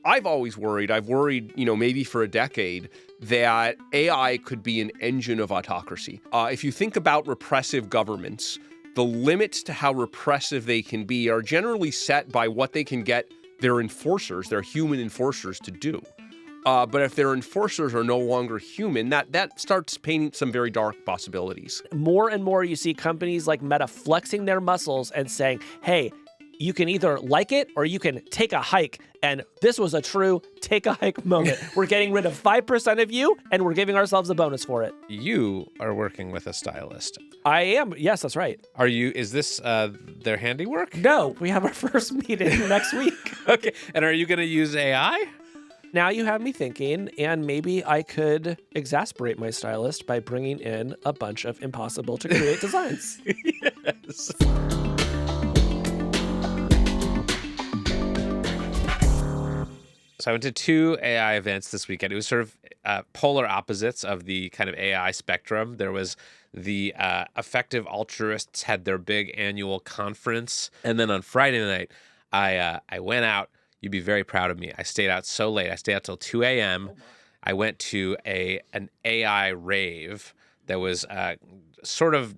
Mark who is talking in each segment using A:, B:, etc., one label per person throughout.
A: I've worried, maybe for a decade, that AI could be an engine of autocracy. If you think about repressive governments, the limits to how repressive they can be are generally set by what they can get their enforcers, their human enforcers, to do. But if their enforcers are no longer human, that starts painting some very dark possibilities.
B: More and more you see companies like Meta flexing their muscles and saying, hey, you can either like it or you can take a hike. And this was a true take a hike moment. We're getting rid of 5% of you, and we're giving ourselves a bonus for it.
C: You are working with a stylist.
B: I am. Yes, that's right.
C: Is this their handiwork?
B: No, we have our first meeting next week.
C: Okay. And are you going to use AI?
B: Now you have me thinking, and maybe I could exasperate my stylist by bringing in a bunch of impossible to create designs.
C: Yes. So I went to 2 AI events this weekend. It was sort of polar opposites of the kind of AI spectrum. There was the Effective Altruists had their big annual conference. And then on Friday night, I went out. You'd be very proud of me. I stayed out so late. I stayed out till 2 a.m. I went to an AI rave that was sort of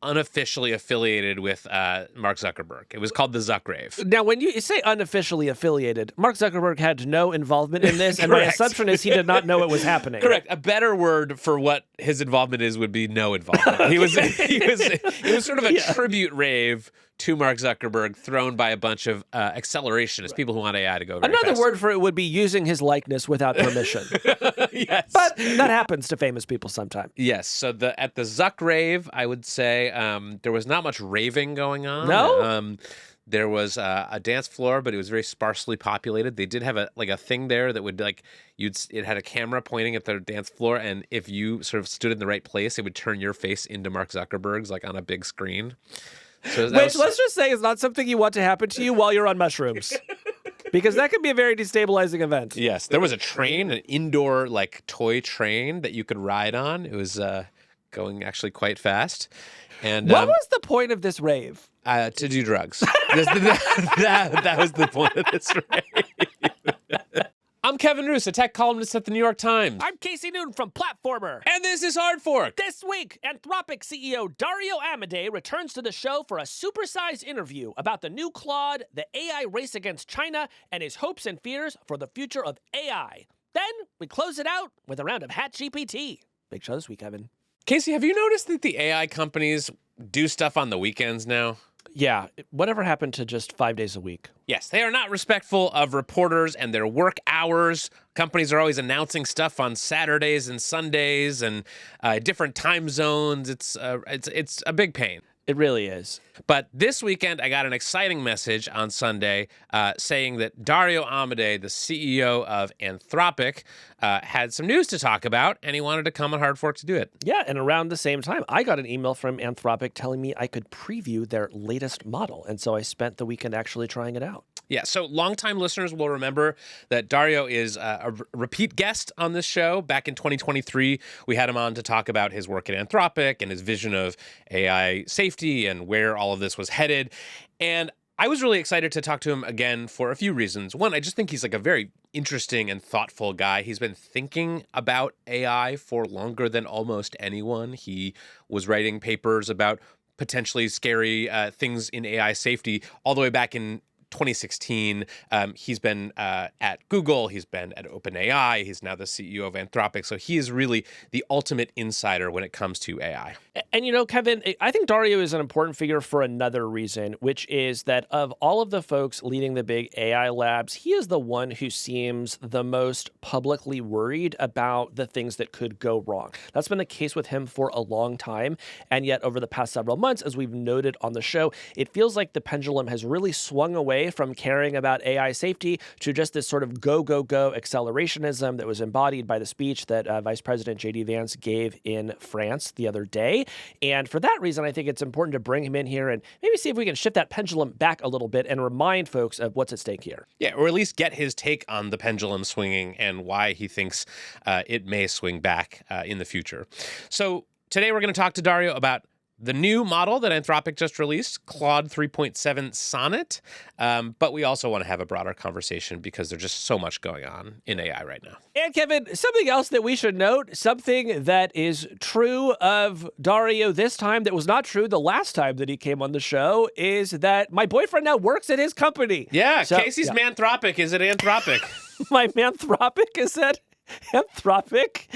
C: unofficially affiliated with Mark Zuckerberg. It was called the Zuck Rave.
B: Now, when you say unofficially affiliated, Mark Zuckerberg had no involvement in this, and my assumption is he did not know it was happening.
C: Correct. A better word for what his involvement is would be no involvement. It was sort of a tribute rave to Mark Zuckerberg thrown by a bunch of accelerationists, people who want AI to go very
B: Another
C: fast.
B: word for it would be using his likeness without permission.
C: Yes.
B: But that happens to famous people sometimes.
C: Yes. So at the Zuck Rave, I would say there was not much raving going on.
B: No?
C: There was a dance floor, but it was very sparsely populated. They did have a thing there that would it had a camera pointing at the dance floor, and if you sort of stood in the right place, it would turn your face into Mark Zuckerberg's on a big screen. So
B: Which, let's just say, is not something you want to happen to you while you're on mushrooms. Because that can be a very destabilizing event.
C: Yes. There was a train, an indoor toy train that you could ride on. It was going actually quite fast. And
B: what was the point of this rave?
C: To do drugs. That was the point of this rave. I'm Kevin Roose, a tech columnist at the New York Times.
B: I'm Casey Newton from Platformer.
C: And this is Hard Fork.
B: This week, Anthropic CEO Dario Amodei returns to the show for a supersized interview about the new Claude, the AI race against China, and his hopes and fears for the future of AI. Then we close it out with a round of HatGPT. Big show this week, Evan.
C: Casey, have you noticed that the AI companies do stuff on the weekends now?
B: Yeah, whatever happened to just 5 days a week?
C: Yes, they are not respectful of reporters and their work hours. Companies are always announcing stuff on Saturdays and Sundays and different time zones. It's a big pain.
B: It really is.
C: But this weekend, I got an exciting message on Sunday saying that Dario Amodei, the CEO of Anthropic, had some news to talk about, and he wanted to come on Hard Fork to do it.
B: Yeah, and around the same time, I got an email from Anthropic telling me I could preview their latest model, and so I spent the weekend actually trying it out.
C: Yeah, so longtime listeners will remember that Dario is a repeat guest on this show. Back in 2023, we had him on to talk about his work at Anthropic and his vision of AI safety and where all of this was headed. And I was really excited to talk to him again for a few reasons. One, I just think he's a very interesting and thoughtful guy. He's been thinking about AI for longer than almost anyone. He was writing papers about potentially scary things in AI safety all the way back in 2016. He's been at Google. He's been at OpenAI. He's now the CEO of Anthropic. So he is really the ultimate insider when it comes to AI.
B: And, Kevin, I think Dario is an important figure for another reason, which is that of all of the folks leading the big AI labs, he is the one who seems the most publicly worried about the things that could go wrong. That's been the case with him for a long time. And yet over the past several months, as we've noted on the show, it feels like the pendulum has really swung away from caring about AI safety to just this sort of go, go, go accelerationism that was embodied by the speech that Vice President J.D. Vance gave in France the other day. And for that reason, I think it's important to bring him in here and maybe see if we can shift that pendulum back a little bit and remind folks of what's at stake here.
C: Yeah, or at least get his take on the pendulum swinging and why he thinks it may swing back in the future. So today we're going to talk to Dario about the new model that Anthropic just released, Claude 3.7 Sonnet. But we also want to have a broader conversation because there's just so much going on in AI right now.
B: And Kevin, something else that we should note, something that is true of Dario this time that was not true the last time that he came on the show, is that my boyfriend now works at his company.
C: Yeah, so, Casey's Manthropic is at Anthropic.
B: My Manthropic is at Anthropic.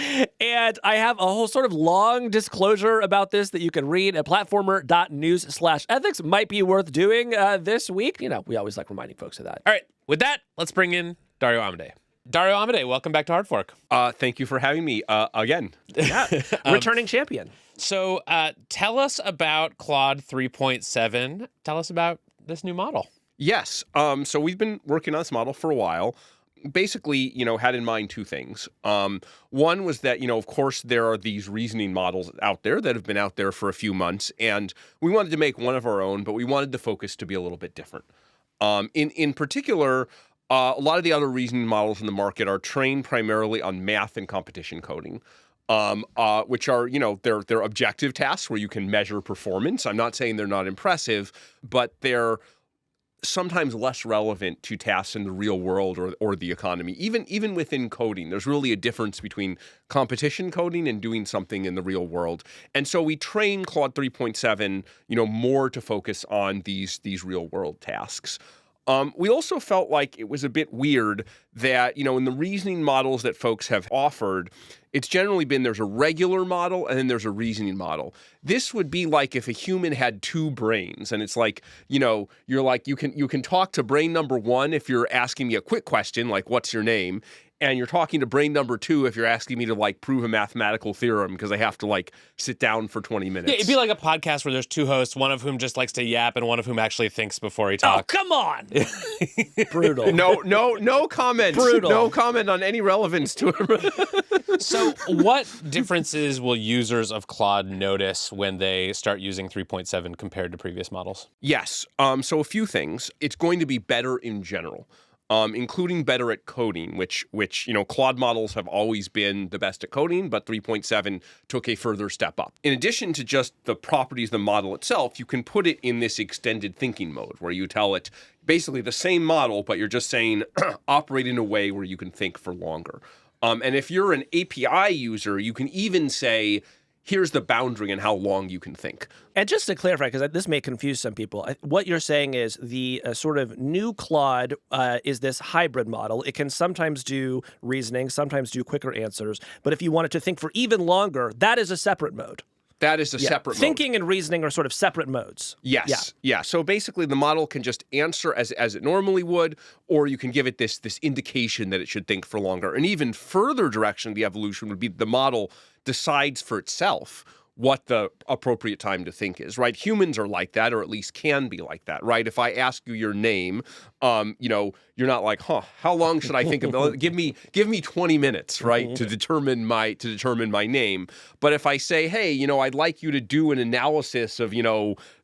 B: And I have a whole sort of long disclosure about this that you can read at platformer.news/ethics. Might be worth doing this week. You know, we always like reminding folks of that.
C: All right, with that, let's bring in Dario Amodei. Dario Amodei, welcome back to Hard Fork.
A: Thank you for having me again.
B: Yeah, returning champion.
C: So tell us about Claude 3.7. Tell us about this new model.
A: Yes. So we've been working on this model for a while. Basically, had in mind two things. One was that, of course, there are these reasoning models out there that have been out there for a few months, and we wanted to make one of our own, but we wanted the focus to be a little bit different. In particular, a lot of the other reasoning models in the market are trained primarily on math and competition coding, which are, they're objective tasks where you can measure performance. I'm not saying they're not impressive, but they're sometimes less relevant to tasks in the real world or the economy. Even within coding, there's really a difference between competition coding and doing something in the real world. And so we train Claude 3.7, more to focus on these real world tasks. We also felt like it was a bit weird that, in the reasoning models that folks have offered, it's generally been there's a regular model and then there's a reasoning model. This would be like if a human had two brains, and it's like, you're like, you can talk to brain number one if you're asking me a quick question, like, what's your name? And you're talking to brain number two if you're asking me to prove a mathematical theorem because I have to sit down for 20 minutes.
C: Yeah, it'd be like a podcast where there's two hosts, one of whom just likes to yap and one of whom actually thinks before he talks.
B: Oh, come on. Brutal.
A: No comment.
B: Brutal.
A: No comment on any relevance to it.
C: So what differences will users of Claude notice when they start using 3.7 compared to previous models?
A: Yes. So a few things. It's going to be better in general. Including better at coding, which Claude models have always been the best at coding, but 3.7 took a further step up. In addition to just the properties of the model itself, you can put it in this extended thinking mode where you tell it basically the same model, but you're just saying operate in a way where you can think for longer. And if you're an API user, you can even say, here's the boundary and how long you can think.
B: And just to clarify, because this may confuse some people, what you're saying is the sort of new Claude is this hybrid model. It can sometimes do reasoning, sometimes do quicker answers. But if you want it to think for even longer, that is a separate mode.
A: That is a separate mode.
B: Thinking and reasoning are sort of separate modes.
A: Yes. Yeah. So basically, the model can just answer as it normally would, or you can give it this indication that it should think for longer. An even further direction of the evolution would be the model decides for itself what the appropriate time to think is, right? Humans are like that, or at least can be like that, right? If I ask you your name, you're not like, how long should I think about? Give me 20 minutes, right, to determine my name. But if I say, hey, I'd like you to do an analysis of,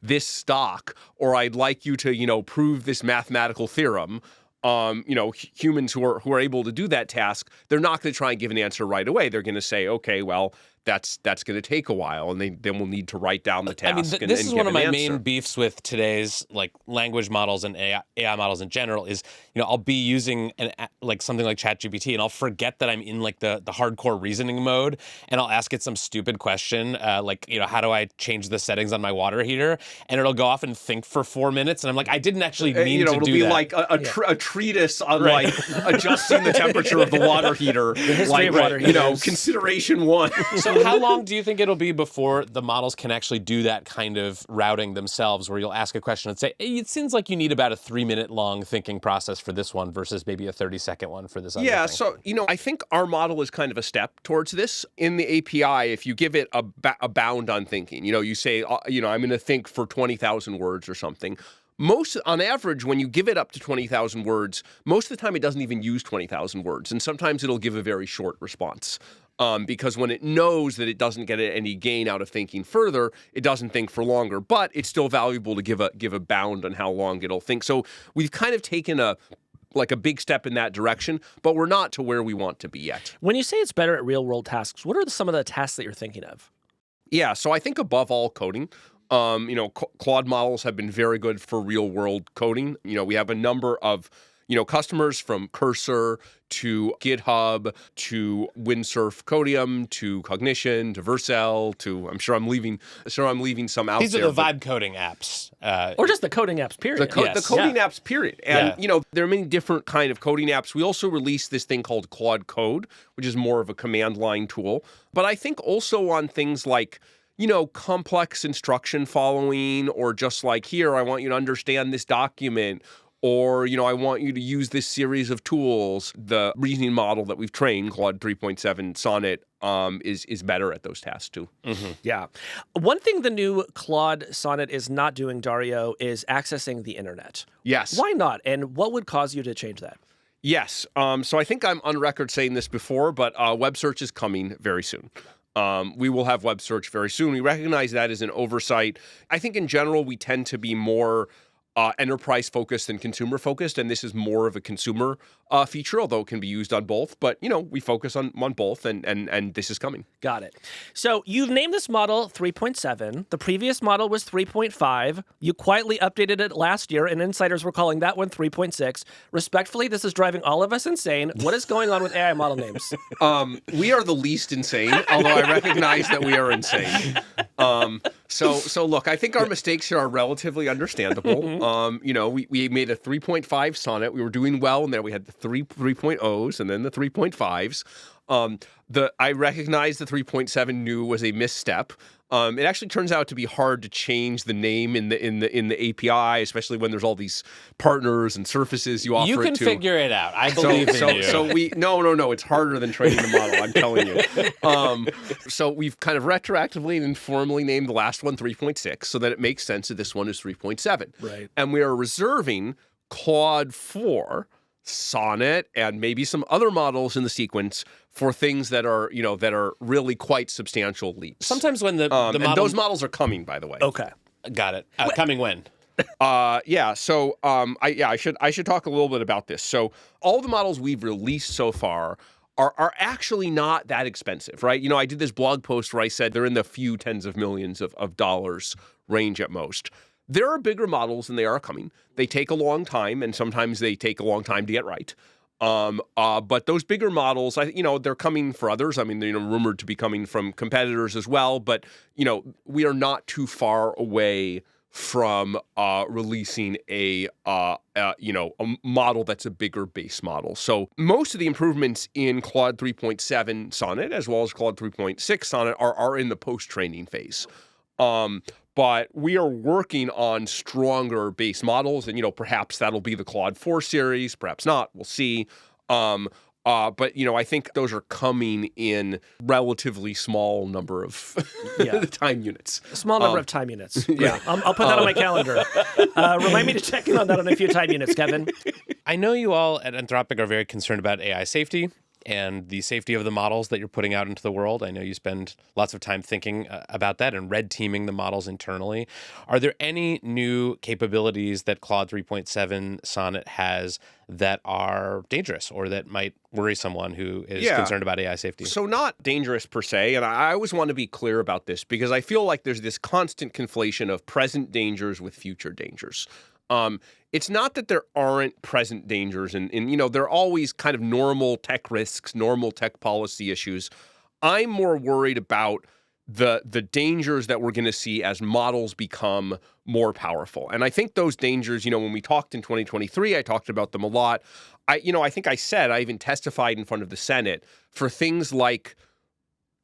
A: this stock, or I'd like you to, prove this mathematical theorem, humans who are able to do that task, they're not going to try and give an answer right away. They're going to say, okay, well, that's going to take a while, and then we'll need to write down the task.
C: This is one of my main beefs with today's language models and AI models in general. Is I'll be using something like ChatGPT, and I'll forget that I'm in the hardcore reasoning mode, and I'll ask it some stupid question how do I change the settings on my water heater, and it'll go off and think for 4 minutes, and I'm like, I didn't actually mean to do that.
A: It'll be like a treatise on adjusting the temperature of the water heater,
B: the history of water heaters.
A: Consideration 1.
C: So how long do you think it'll be before the models can actually do that kind of routing themselves, where you'll ask a question and say, hey, it seems like you need about a 3-minute long thinking process for this one versus maybe a 30-second one for this other thing?
A: So, I think our model is kind of a step towards this. In the API, if you give it a bound on thinking, you say, I'm going to think for 20,000 words or something. On average, when you give it up to 20,000 words, most of the time it doesn't even use 20,000 words. And sometimes it'll give a very short response. Because when it knows that it doesn't get any gain out of thinking further, it doesn't think for longer. But it's still valuable to give a bound on how long it'll think. So we've kind of taken a big step in that direction, but we're not to where we want to be yet.
B: When you say it's better at real-world tasks, what are some of the tasks that you're thinking of?
A: Yeah, so I think above all coding, Claude models have been very good for real world coding. We have a number of customers from Cursor to GitHub to Windsurf Codium to Cognition to Vercel to I'm sure I'm leaving some out
C: These
A: there.
C: are the vibe coding apps.
B: Or just the coding apps, period.
A: The coding apps, period. And, there are many different kind of coding apps. We also released this thing called Claude Code, which is more of a command line tool. But I think also on things like, complex instruction following, or just like, here, I want you to understand this document, or, I want you to use this series of tools. The reasoning model that we've trained, Claude 3.7 Sonnet, is better at those tasks too.
B: Mm-hmm. Yeah. One thing the new Claude Sonnet is not doing, Dario, is accessing the internet.
A: Yes.
B: Why not? And what would cause you to change that?
A: Yes. So I think I'm on record saying this before, but web search is coming very soon. We will have web search very soon. We recognize that as an oversight. I think in general, we tend to be more enterprise-focused than consumer-focused, and this is more of a consumer feature, although it can be used on both. But, we focus on both, and this is coming.
B: Got it. So you've named this model 3.7. The previous model was 3.5. You quietly updated it last year, and insiders were calling that one 3.6. Respectfully, this is driving all of us insane. What is going on with AI model names?
A: We are the least insane, although I recognize that we are insane. So look, I think our mistakes here are relatively understandable. We made a 3.5 Sonnet. We were doing well, and then we had the 3.0s and then the 3.5s. I recognize the 3.7 new was a misstep. It actually turns out to be hard to change the name in the API, especially when there's all these partners and surfaces you offer it to.
C: You can figure it out. I believe in you.
A: So no. It's harder than training the model. I'm telling you. So we've kind of retroactively and informally named the last one 3.6, so that it makes sense that this one is 3.7.
B: Right.
A: And we are reserving Claude 4, Sonnet, and maybe some other models in the sequence for things that are really quite substantial leaps.
C: Sometimes when the model...
A: and those models are coming, by the way.
B: Okay.
C: Got it. Coming when?
A: So I should talk a little bit about this. So all the models we've released so far are actually not that expensive, right? I did this blog post where I said they're in the few tens of millions of dollars range at most. There are bigger models, and they are coming. They take a long time, and sometimes they take a long time to get right. But those bigger models, they're coming for others. I mean, they're rumored to be coming from competitors as well. But we are not too far away from releasing a model that's a bigger base model. So most of the improvements in Claude 3.7 Sonnet, as well as Claude 3.6 Sonnet, are in the post-training phase. But we are working on stronger base models, and perhaps that'll be the Claude 4 series, perhaps not. We'll see. But I think those are coming in relatively small number of time units.
B: A small number of time units. Yeah, I'll put that on my calendar. Remind me to check in on that on a few time units, Kevin.
C: I know you all at Anthropic are very concerned about AI safety and the safety of the models that you're putting out into the world. I know you spend lots of time thinking about that and red teaming the models internally. Are there any new capabilities that Claude 3.7 Sonnet has that are dangerous or that might worry someone who is concerned about AI safety?
A: So not dangerous per se, and I always want to be clear about this because I feel like there's this constant conflation of present dangers with future dangers. It's not that there aren't present dangers and there are always kind of normal tech risks, normal tech policy issues. I'm more worried about the dangers that we're going to see as models become more powerful. And I think those dangers, when we talked in 2023, I talked about them a lot. I think I even testified in front of the Senate for things like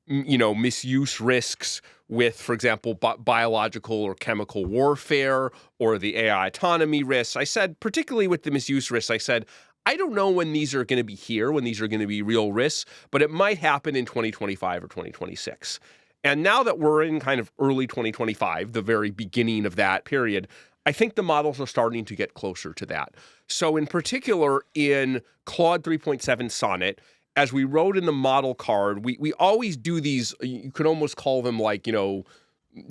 A: misuse risks with, for example, biological or chemical warfare or the AI autonomy risks. I said, particularly with the misuse risks, I said, I don't know when these are going to be here, when these are going to be real risks, but it might happen in 2025 or 2026. And now that we're in kind of early 2025, the very beginning of that period, I think the models are starting to get closer to that. So in particular, in Claude 3.7 Sonnet, as we wrote in the model card, we always do these, you could almost call them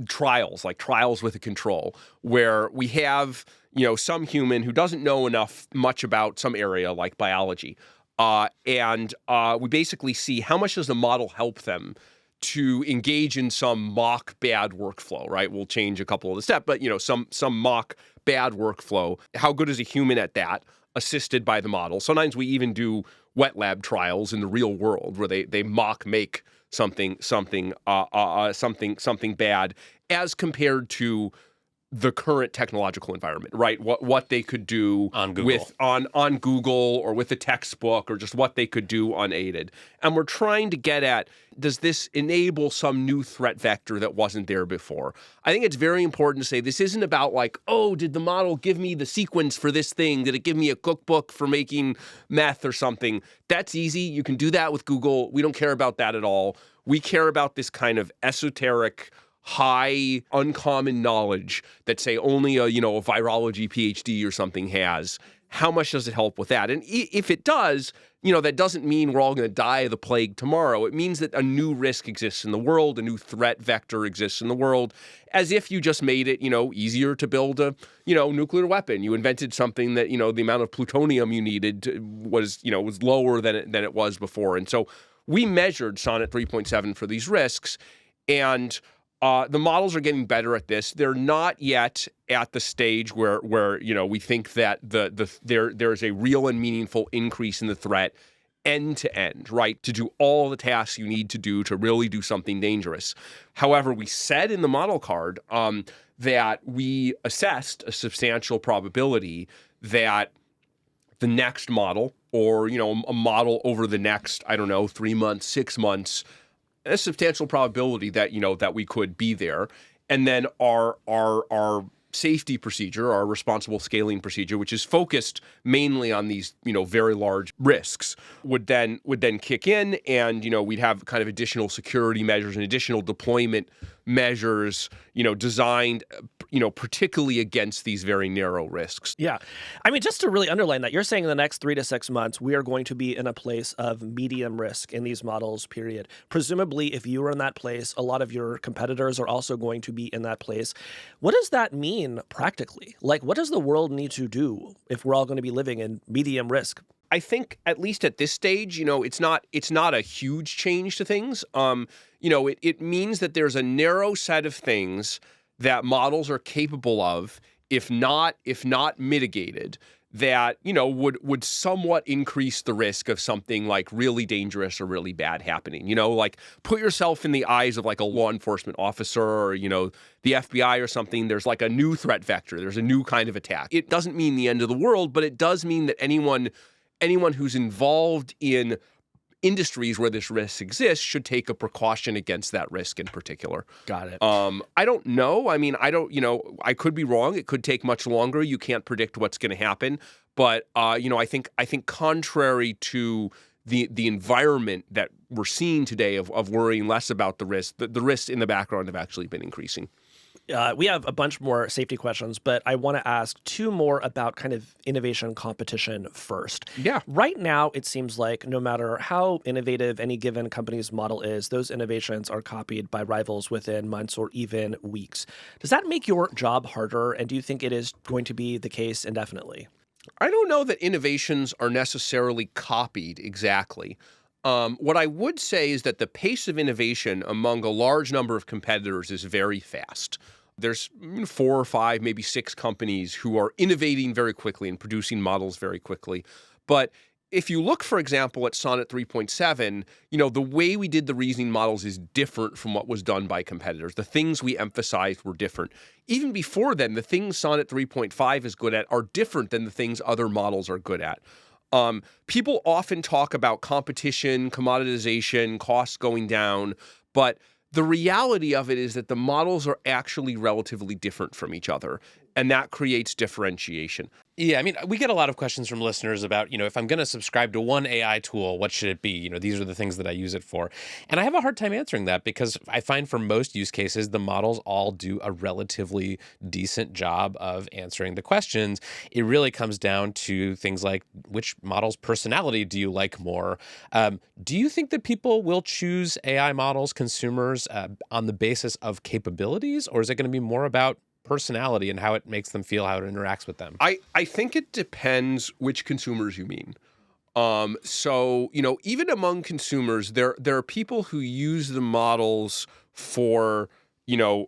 A: trials, like trials with a control, where we have, some human who doesn't know much about some area like biology. And we basically see how much does the model help them to engage in some mock bad workflow, right? We'll change a couple of the steps, but some mock bad workflow. How good is a human at that, assisted by the model? Sometimes we even do wet lab trials in the real world where they mock make something bad as compared to the current technological environment, right? What they could do
C: on Google.
A: with on Google or with a textbook, or just what they could do unaided. And we're trying to get at, does this enable some new threat vector that wasn't there before? I think it's very important to say this isn't about like, oh, did the model give me the sequence for this thing? Did it give me a cookbook for making meth or something? That's easy. You can do that with Google. We don't care about that at all. We care about this kind of esoteric, high, uncommon knowledge that, say, only a virology PhD or something has. How much does it help with that? And if it does, that doesn't mean we're all going to die of the plague tomorrow. It means that a new risk exists in the world, a new threat vector exists in the world, as if you just made it, easier to build a, nuclear weapon. You invented something that, the amount of plutonium you needed was lower than it was before. And so we measured Sonnet 3.7 for these risks, and the models are getting better at this. They're not yet at the stage where we think that there's a real and meaningful increase in the threat end to end, right? To do all the tasks you need to do to really do something dangerous. However, we said in the model card that we assessed a substantial probability that the next model, or a model over the next 3 months, 6 months, a substantial probability that that we could be there. And then our safety procedure, our responsible scaling procedure, which is focused mainly on these very large risks, would then kick in, and we'd have kind of additional security measures and additional deployment measures designed particularly against these very narrow risks.
B: Yeah. I mean, just to really underline that, you're saying in the next 3 to 6 months, we are going to be in a place of medium risk in these models, period. Presumably, if you are in that place, a lot of your competitors are also going to be in that place. What does that mean practically? Like, what does the world need to do if we're all going to be living in medium risk?
A: I think, at least at this stage, it's not a huge change to things. It means that there's a narrow set of things that models are capable of, if not mitigated, that would somewhat increase the risk of something like really dangerous or really bad happening. Like, put yourself in the eyes of like a law enforcement officer or the FBI or something. There's like a new threat vector. There's a new kind of attack. It doesn't mean the end of the world, but it does mean that anyone who's involved in industries where this risk exists should take a precaution against that risk in particular.
B: Got it.
A: I don't know. I mean, I could be wrong. It could take much longer. You can't predict what's going to happen. But, I think contrary to the environment that we're seeing today of worrying less about the risk, the risks in the background have actually been increasing.
B: We have a bunch more safety questions, but I want to ask 2 more about kind of innovation competition first.
A: Yeah.
B: Right now, it seems like no matter how innovative any given company's model is, those innovations are copied by rivals within months or even weeks. Does that make your job harder, and do you think it is going to be the case indefinitely?
A: I don't know that innovations are necessarily copied exactly. What I would say is that the pace of innovation among a large number of competitors is very fast. There's 4 or 5, maybe 6 companies who are innovating very quickly and producing models very quickly. But if you look, for example, at Sonnet 3.7, the way we did the reasoning models is different from what was done by competitors. The things we emphasized were different. Even before then, the things Sonnet 3.5 is good at are different than the things other models are good at. People often talk about competition, commoditization, costs going down, but the reality of it is that the models are actually relatively different from each other, and that creates differentiation.
C: Yeah, I mean, we get a lot of questions from listeners about, if I'm going to subscribe to one AI tool, what should it be? These are the things that I use it for. And I have a hard time answering that because I find for most use cases, the models all do a relatively decent job of answering the questions. It really comes down to things like, which model's personality do you like more? Do you think that people will choose AI models, consumers, on the basis of capabilities, or is it going to be more about personality and how it makes them feel, how it interacts with them?
A: I think it depends which consumers you mean. So, even among consumers, there are people who use the models for,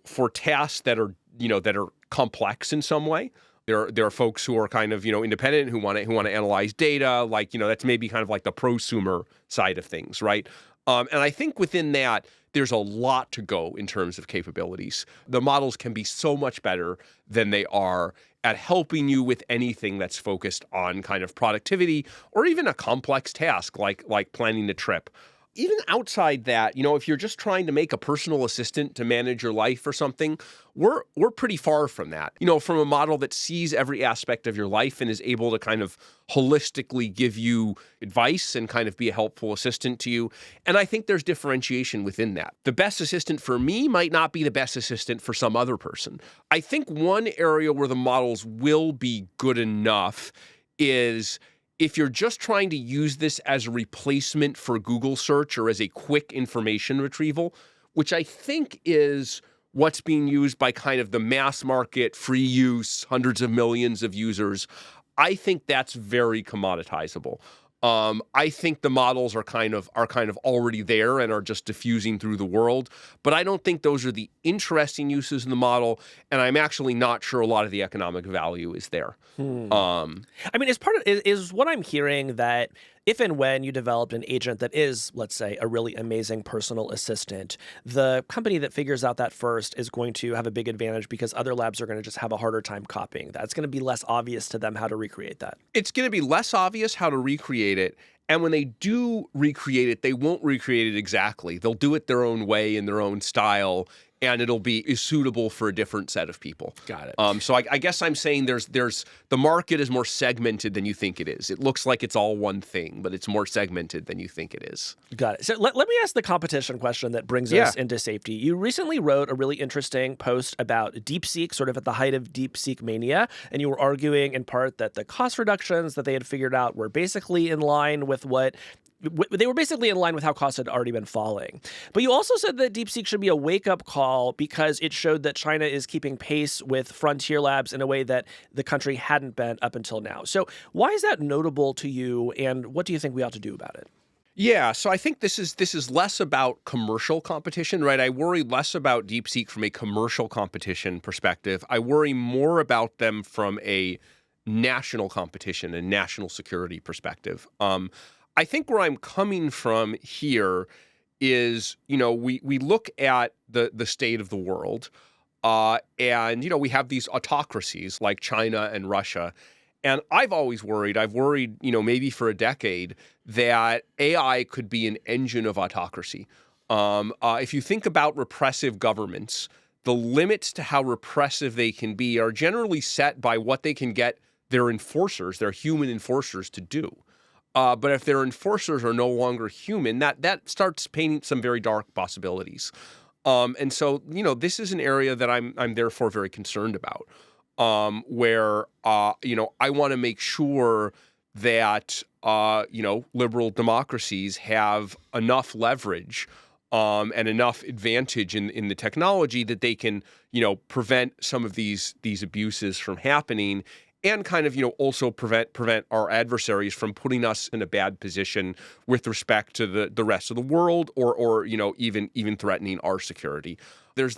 A: for tasks that are, that are complex in some way. There are folks who are kind of, independent, who want to analyze data, like, that's maybe kind of like the prosumer side of things, right? And I think within that, there's a lot to go in terms of capabilities. The models can be so much better than they are at helping you with anything that's focused on kind of productivity or even a complex task like planning a trip. Even outside that, if you're just trying to make a personal assistant to manage your life or something, we're pretty far from that. From a model that sees every aspect of your life and is able to kind of holistically give you advice and kind of be a helpful assistant to you. And I think there's differentiation within that. The best assistant for me might not be the best assistant for some other person. I think one area where the models will be good enough is if you're just trying to use this as a replacement for Google search or as a quick information retrieval, which I think is what's being used by kind of the mass market, free use, hundreds of millions of users, I think that's very commoditizable. I think the models are kind of already there and are just diffusing through the world, but I don't think those are the interesting uses in the model, and I'm actually not sure a lot of the economic value is there.
B: I mean, is what I'm hearing that if and when you developed an agent that is, let's say, a really amazing personal assistant, the company that figures out that first is going to have a big advantage because other labs are going to just have a harder time copying that. It's going to be less obvious to them how to recreate that.
A: It's going to be less obvious how to recreate it. And when they do recreate it, they won't recreate it exactly. They'll do it their own way in their own style, and it'll be suitable for a different set of people.
B: Got it.
A: So I guess I'm saying there's the market is more segmented than you think it is. It looks like it's all one thing, but it's more segmented than you think it is.
B: Got it. So let me ask the competition question that brings us into safety. You recently wrote a really interesting post about DeepSeek, sort of at the height of DeepSeek mania, and you were arguing in part that the cost reductions that they had figured out were basically in line with they were basically in line with how costs had already been falling. But you also said that DeepSeek should be a wake-up call because it showed that China is keeping pace with frontier labs in a way that the country hadn't been up until now. So why is that notable to you, and what do you think we ought to do about it?
A: Yeah, so I think this is less about commercial competition, right? I worry less about DeepSeek from a commercial competition perspective. I worry more about them from a national competition and national security perspective. I think where I'm coming from here is, we look at the state of the world, and, we have these autocracies like China and Russia. And I've worried, maybe for a decade, that AI could be an engine of autocracy. If you think about repressive governments, the limits to how repressive they can be are generally set by what they can get their enforcers, their human enforcers, to do. But if their enforcers are no longer human, that starts painting some very dark possibilities. And so, this is an area that I'm therefore very concerned about, where, I want to make sure that, liberal democracies have enough leverage and enough advantage in the technology that they can, prevent some of these abuses from happening, and kind of, also prevent our adversaries from putting us in a bad position with respect to the rest of the world, or even threatening our security. There's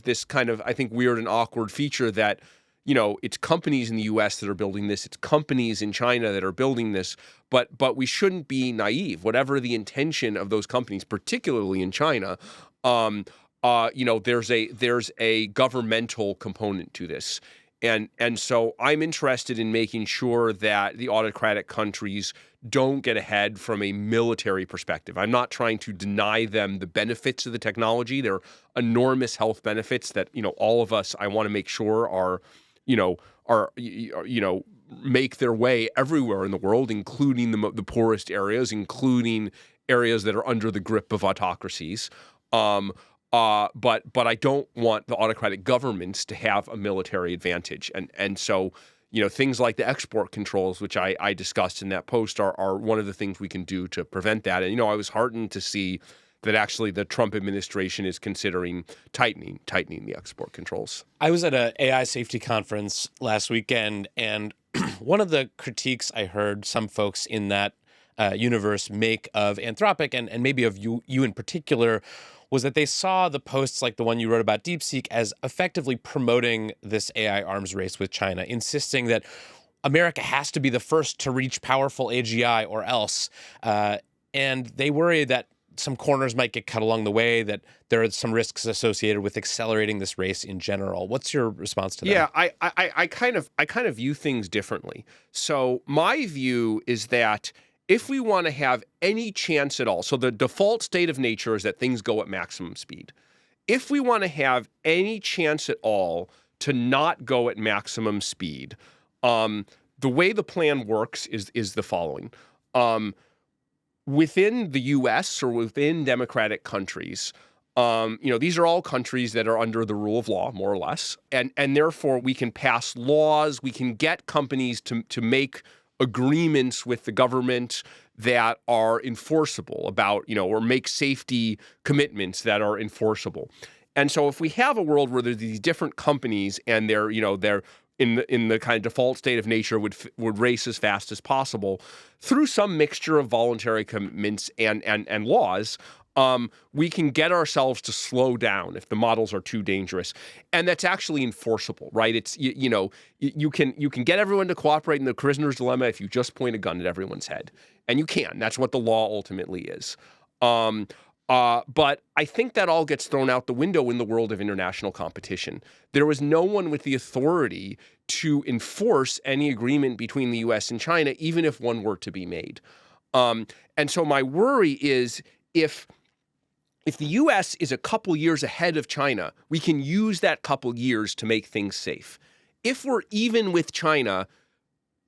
A: this kind of, I think, weird and awkward feature that, it's companies in the U.S. that are building this, it's companies in China that are building this, but we shouldn't be naive. Whatever the intention of those companies, particularly in China, there's a governmental component to this. And so I'm interested in making sure that the autocratic countries don't get ahead from a military perspective. I'm not trying to deny them the benefits of the technology. There are enormous health benefits that, all of us, I want to make sure are make their way everywhere in the world, including the poorest areas, including areas that are under the grip of autocracies. But I don't want the autocratic governments to have a military advantage. And so, things like the export controls, which I discussed in that post, are one of the things we can do to prevent that. And, I was heartened to see that actually the Trump administration is considering tightening the export controls.
C: I was at an AI safety conference last weekend, and one of the critiques I heard some folks in that universe make of Anthropic and maybe of you in particular was that they saw the posts like the one you wrote about DeepSeek as effectively promoting this AI arms race with China, insisting that America has to be the first to reach powerful AGI or else. And they worry that some corners might get cut along the way, that there are some risks associated with accelerating this race in general. What's your response to that?
A: Yeah, I kind of view things differently. So my view is that if we want to have any chance at all, so the default state of nature is that things go at maximum speed. If we want to have any chance at all to not go at maximum speed, the way the plan works is the following. Within the U.S. or within democratic countries, these are all countries that are under the rule of law, more or less, and therefore we can pass laws, we can get companies to make agreements with the government that are enforceable about, or make safety commitments that are enforceable. And so if we have a world where there's these different companies and they're in the kind of default state of nature would race as fast as possible through some mixture of voluntary commitments and laws, we can get ourselves to slow down if the models are too dangerous, and that's actually enforceable, right? It's you can get everyone to cooperate in the prisoner's dilemma if you just point a gun at everyone's head, and you can. That's what the law ultimately is. But I think that all gets thrown out the window in the world of international competition. There was no one with the authority to enforce any agreement between the U.S. and China, even if one were to be made. And so my worry is if the U.S. is a couple years ahead of China, we can use that couple years to make things safe. If we're even with China,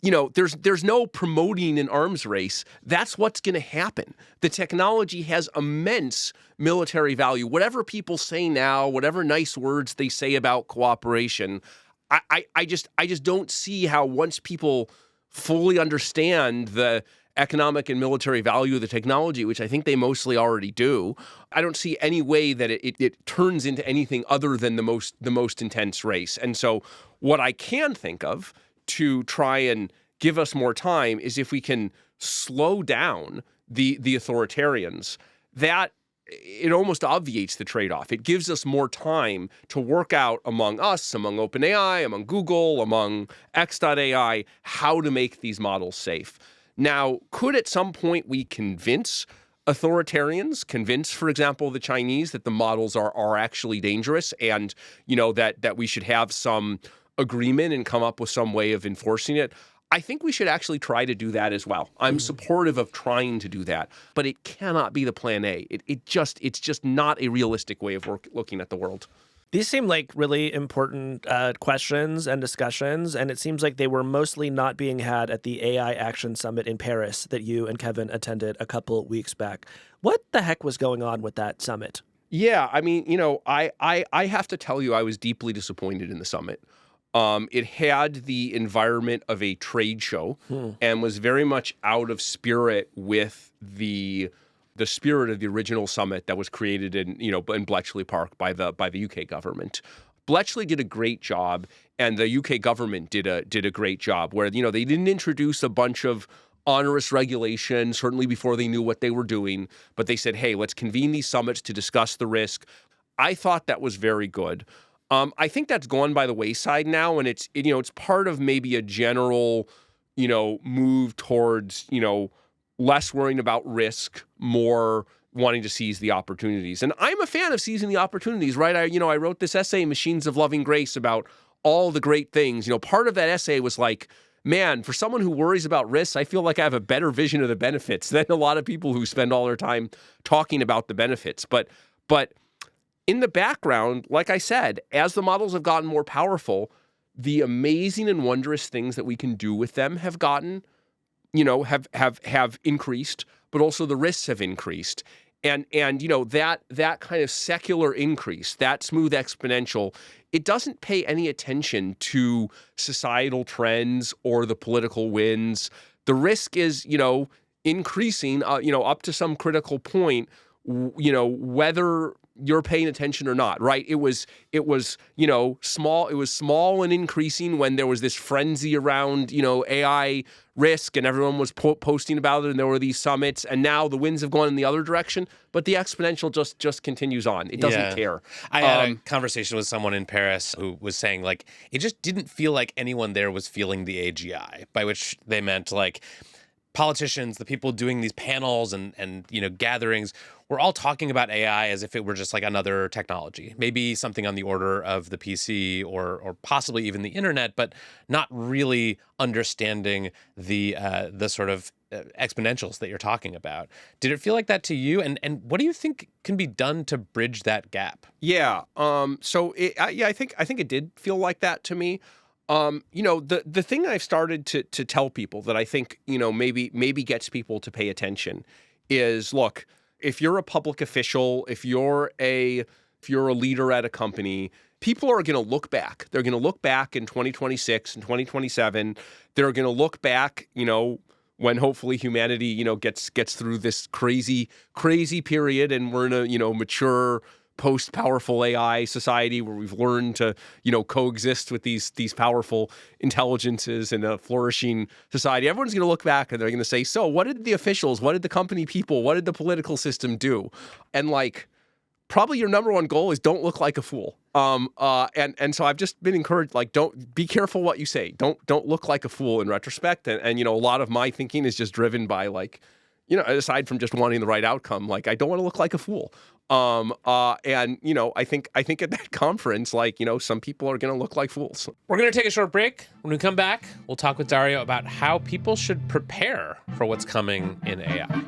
A: there's no promoting an arms race. That's what's going to happen. The technology has immense military value. Whatever people say now, whatever nice words they say about cooperation, I just don't see how once people fully understand the economic and military value of the technology, which I think they mostly already do, I don't see any way that it turns into anything other than the most intense race. And so what I can think of to try and give us more time is if we can slow down the authoritarians, that it almost obviates the trade-off. It gives us more time to work out among us, among OpenAI, among Google, among X.AI, how to make these models safe. Now, could at some point we convince authoritarians, for example, the Chinese, that the models are actually dangerous and, that we should have some agreement and come up with some way of enforcing it? I think we should actually try to do that as well. I'm supportive of trying to do that, but it cannot be the plan A. It's just not a realistic way of looking at the world.
B: These seem like really important questions and discussions, and it seems like they were mostly not being had at the AI Action Summit in Paris that you and Kevin attended a couple weeks back. What the heck was going on with that summit?
A: Yeah, I mean, I have to tell you, I was deeply disappointed in the summit. It had the environment of a trade show and was very much out of spirit with the spirit of the original summit that was created in Bletchley Park by the UK government. Bletchley did a great job, and the UK government did a great job where they didn't introduce a bunch of onerous regulations, certainly before they knew what they were doing, but they said, hey, let's convene these summits to discuss the risk. I thought that was very good. I think that's gone by the wayside now, and it's part of maybe a general, move towards, less worrying about risk, more wanting to seize the opportunities. And I'm a fan of seizing the opportunities, right? I wrote this essay, Machines of Loving Grace, about all the great things. Part of that essay was like, man, for someone who worries about risks, I feel like I have a better vision of the benefits than a lot of people who spend all their time talking about the benefits. But in the background, like I said, as the models have gotten more powerful, the amazing and wondrous things that we can do with them have gotten, have increased, but also the risks have increased. And that kind of secular increase, that smooth exponential, it doesn't pay any attention to societal trends or the political winds. The risk is, increasing, up to some critical point, whether you're paying attention or not, right? It was small. It was small and increasing when there was this frenzy around, AI risk, and everyone was posting about it, and there were these summits, and now the winds have gone in the other direction, but the exponential just continues on. It doesn't care.
C: I had a conversation with someone in Paris who was saying, like, it just didn't feel like anyone there was feeling the AGI, by which they meant, like, politicians, the people doing these panels and gatherings, we're all talking about AI as if it were just like another technology, maybe something on the order of the PC or possibly even the internet, but not really understanding the sort of exponentials that you're talking about. Did it feel like that to you? And what do you think can be done to bridge that gap?
A: Yeah. I think it did feel like that to me. The thing I've started to tell people that I think, maybe gets people to pay attention is, look, if you're a public official, if you're a leader at a company, people are going to look back. They're going to look back in 2026 and 2027. They're going to look back, when hopefully humanity, gets through this crazy period, and we're in a, mature, post-powerful AI society where we've learned to, coexist with these powerful intelligences in a flourishing society. Everyone's going to look back and they're going to say, so what did the officials, what did the company people, what did the political system do? And probably your number one goal is don't look like a fool. And so I've just been encouraged, don't be careful what you say. Don't look like a fool in retrospect. And a lot of my thinking is just driven by aside from just wanting the right outcome, I don't want to look like a fool. I think at that conference, some people are going to look like fools.
C: We're going to take a short break. When we come back, we'll talk with Dario about how people should prepare for what's coming in AI.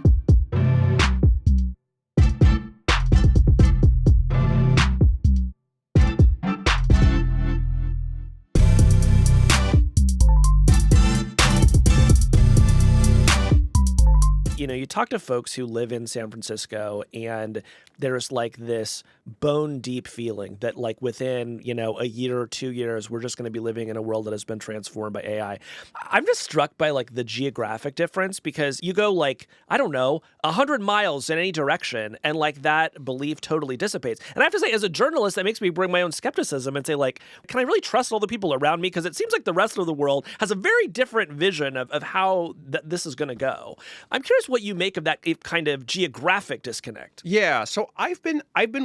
B: You talk to folks who live in San Francisco, and there's this bone deep feeling that within, a year or 2 years, we're just going to be living in a world that has been transformed by AI. I'm just struck by the geographic difference, because you go 100 miles in any direction, and that belief totally dissipates. And I have to say, as a journalist, that makes me bring my own skepticism and say, can I really trust all the people around me? Because it seems like the rest of the world has a very different vision of how this is going to go. I'm curious what you make of that kind of geographic disconnect.
A: Yeah, so I've been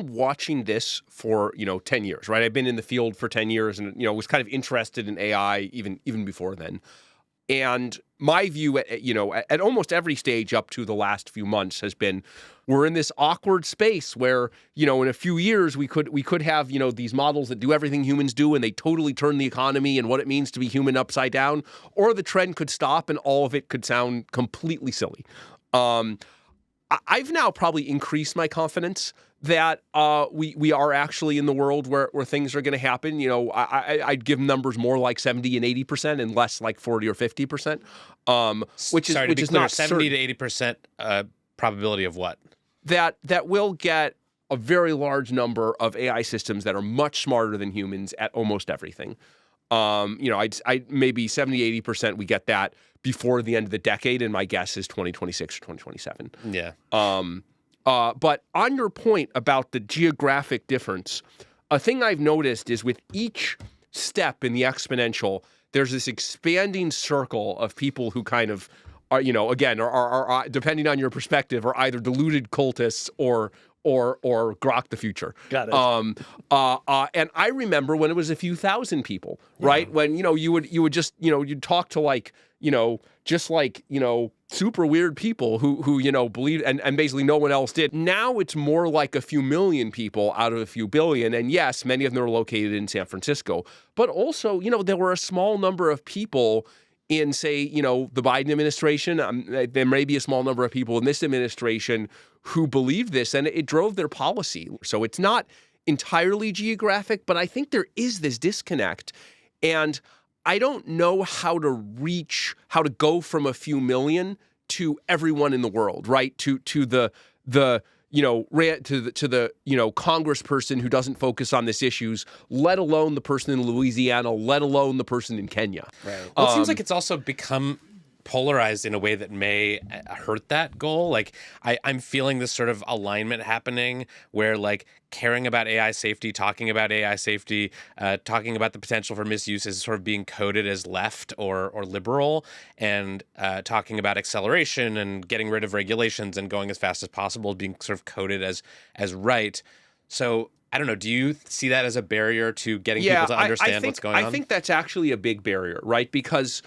A: watching this for 10 years, right? I've been in the field for 10 years, and was kind of interested in AI even before then. And my view at almost every stage up to the last few months has been, we're in this awkward space where in a few years we could have these models that do everything humans do, and they totally turn the economy and what it means to be human upside down, or the trend could stop and all of it could sound completely silly. I've now probably increased my confidence that we are actually in the world where things are going to happen. I'd give numbers more like 70 and 80% and less like 40 or 50%, which is not
C: 70 to 80% probability of what?
A: That we'll get a very large number of AI systems that are much smarter than humans at almost everything. I'd maybe 70, 80% we get that before the end of the decade, and my guess is 2026 or 2027.
C: Yeah.
A: But on your point about the geographic difference, a thing I've noticed is with each step in the exponential, there's this expanding circle of people who kind of are, again, are depending on your perspective, are either deluded cultists or Grok the future.
B: Got it.
A: And I remember when it was a few thousand people, right? When you would just you'd talk to super weird people who believe and basically no one else did. Now it's more like a few million people out of a few billion, and yes, many of them are located in San Francisco, but also there were a small number of people in, say, the Biden administration. There may be a small number of people in this administration who believe this, and it drove their policy. So it's not entirely geographic, but I think there is this disconnect. And I don't know how to go from a few million to everyone in the world, right? To the congressperson who doesn't focus on these issues, let alone the person in Louisiana, let alone the person in Kenya.
C: Right. Well, it seems like it's also become polarized in a way that may hurt that goal. Like I'm feeling this sort of alignment happening where like caring about AI safety, talking about AI safety, talking about the potential for misuse is sort of being coded as left or liberal, and talking about acceleration and getting rid of regulations and going as fast as possible being sort of coded as right. So I don't know. Do you see that as a barrier to getting people to understand what's going on?
A: I think that's actually a big barrier, right? Because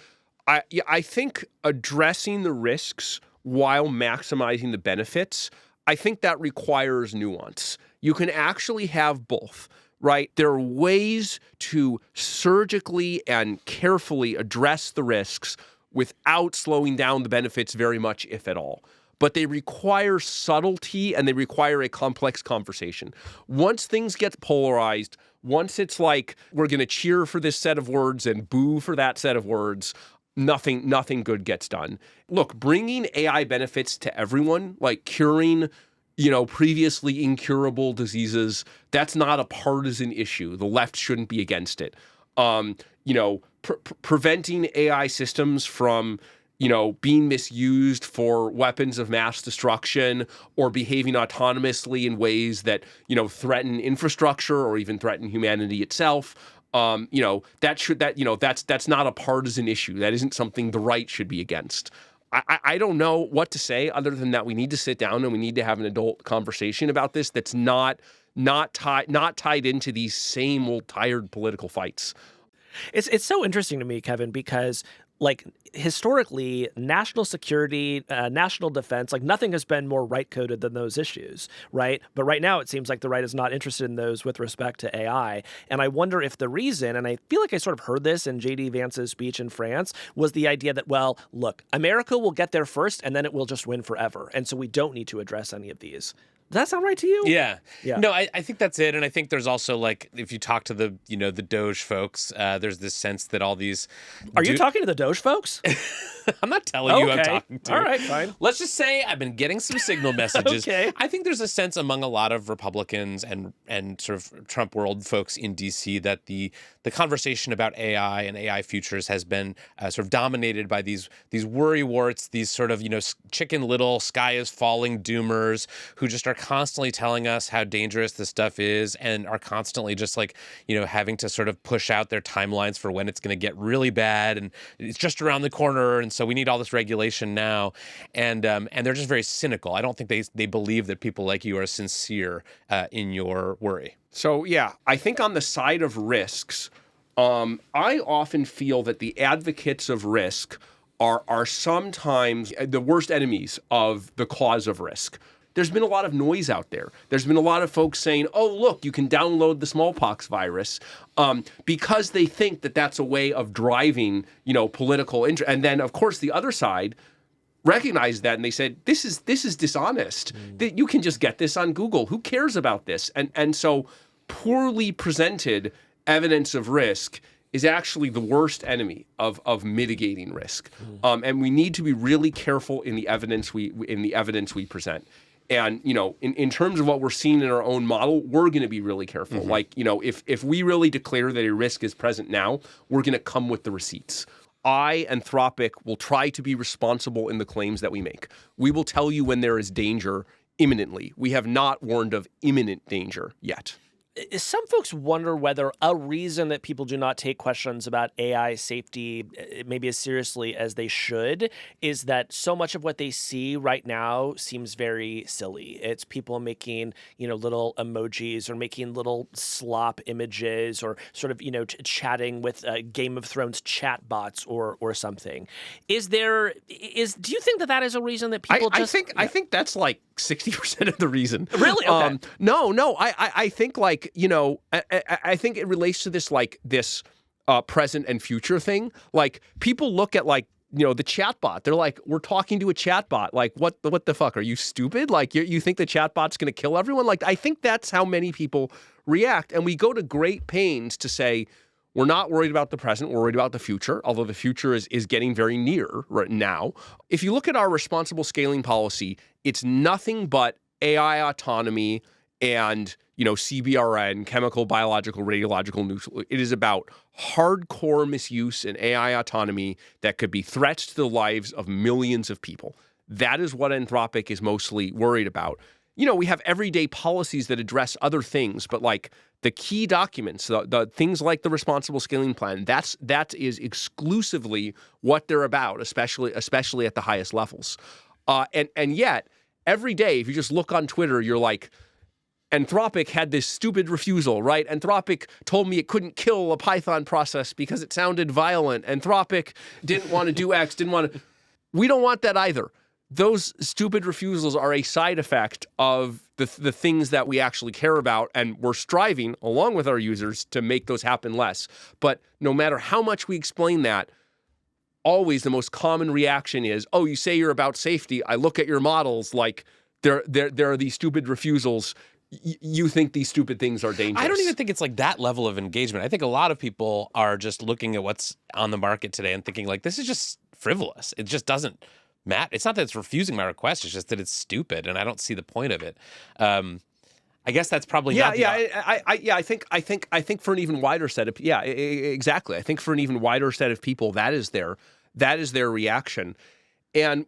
A: I think addressing the risks while maximizing the benefits, I think that requires nuance. You can actually have both, right? There are ways to surgically and carefully address the risks without slowing down the benefits very much, if at all. But they require subtlety and they require a complex conversation. Once things get polarized, once it's like we're going to cheer for this set of words and boo for that set of words, nothing good gets done. Look, bringing AI benefits to everyone, like curing, previously incurable diseases, that's not a partisan issue. The left shouldn't be against it. Preventing AI systems from being misused for weapons of mass destruction or behaving autonomously in ways that, threaten infrastructure or even threaten humanity itself. That's not a partisan issue. That isn't something the right should be against. I don't know what to say other than that we need to sit down and we need to have an adult conversation about this that's not tied into these same old tired political fights.
B: It's so interesting to me, Kevin, because like historically, national security, national defense, like nothing has been more right coded than those issues, right? But right now, it seems like the right is not interested in those with respect to AI. And I wonder if the reason, and I feel like I sort of heard this in J.D. Vance's speech in France, was the idea that, well, look, America will get there first and then it will just win forever. And so we don't need to address any of these. Does that sound right to you?
C: Yeah. No, I think that's it. And I think there's also like, if you talk to the Doge folks, there's this sense that all these...
B: Are you talking to the Doge folks?
C: I'm not telling you I'm talking to.
B: All right, fine.
C: Let's just say I've been getting some signal messages.
B: Okay.
C: I think there's a sense among a lot of Republicans and sort of Trump world folks in D.C. that the conversation about AI and AI futures has been sort of dominated by these worrywarts, these sort of, chicken little sky is falling doomers who just are constantly telling us how dangerous this stuff is and are constantly just like, having to sort of push out their timelines for when it's going to get really bad and it's just around the corner. And so we need all this regulation now. And they're just very cynical. I don't think they believe that people like you are sincere in your worry.
A: So, yeah, I think on the side of risks, I often feel that the advocates of risk are sometimes the worst enemies of the cause of risk. There's been a lot of noise out there. There's been a lot of folks saying, oh, look, you can download the smallpox virus because they think that that's a way of driving, political interest. And then, of course, the other side recognized that and they said, this is dishonest. That you can just get this on Google. Who cares about this? And so poorly presented evidence of risk is actually the worst enemy of mitigating risk. And we need to be really careful in the evidence we present. And, in terms of what we're seeing in our own model, we're going to be really careful. Like, if we really declare that a risk is present now, we're going to come with the receipts. Anthropic, will try to be responsible in the claims that we make. We will tell you when there is danger imminently. We have not warned of imminent danger yet.
B: Some folks wonder whether a reason that people do not take questions about AI safety maybe as seriously as they should is that so much of what they see right now seems very silly. It's people making, little emojis or making little slop images or sort of, chatting with Game of Thrones chat bots or something. Do you think that is a reason that people
A: I think that's like 60% of the reason.
B: Really? Okay.
A: No. I think I think it relates to this present and future thing. Like people look at the chatbot. They're like, we're talking to a chatbot. Like, what the fuck? Are you stupid? Like, you think the chatbot's going to kill everyone? Like, I think that's how many people react. And we go to great pains to say, we're not worried about the present, we're worried about the future, although the future is getting very near right now. If you look at our responsible scaling policy, it's nothing but AI autonomy and, CBRN, chemical, biological, radiological, nuclear. It is about hardcore misuse and AI autonomy that could be threats to the lives of millions of people. That is what Anthropic is mostly worried about. We have everyday policies that address other things, but like the key documents, the things like the responsible scaling plan, that is exclusively what they're about, especially at the highest levels. And yet, every day, if you just look on Twitter, you're like, Anthropic had this stupid refusal, right? Anthropic told me it couldn't kill a Python process because it sounded violent. Anthropic didn't want to do X, didn't want to. We don't want that either. Those stupid refusals are a side effect of the things that we actually care about, and we're striving, along with our users, to make those happen less. But no matter how much we explain that, always the most common reaction is, oh, you say you're about safety. I look at your models like there are these stupid refusals. You think these stupid things are dangerous.
C: I don't even think it's like that level of engagement. I think a lot of people are just looking at what's on the market today and thinking like, this is just frivolous. It just doesn't matter. It's not that it's refusing my request. It's just that it's stupid, and I don't see the point of it. I guess that's probably not.
A: I think for an even wider set of exactly. I think for an even wider set of people, that is their reaction. And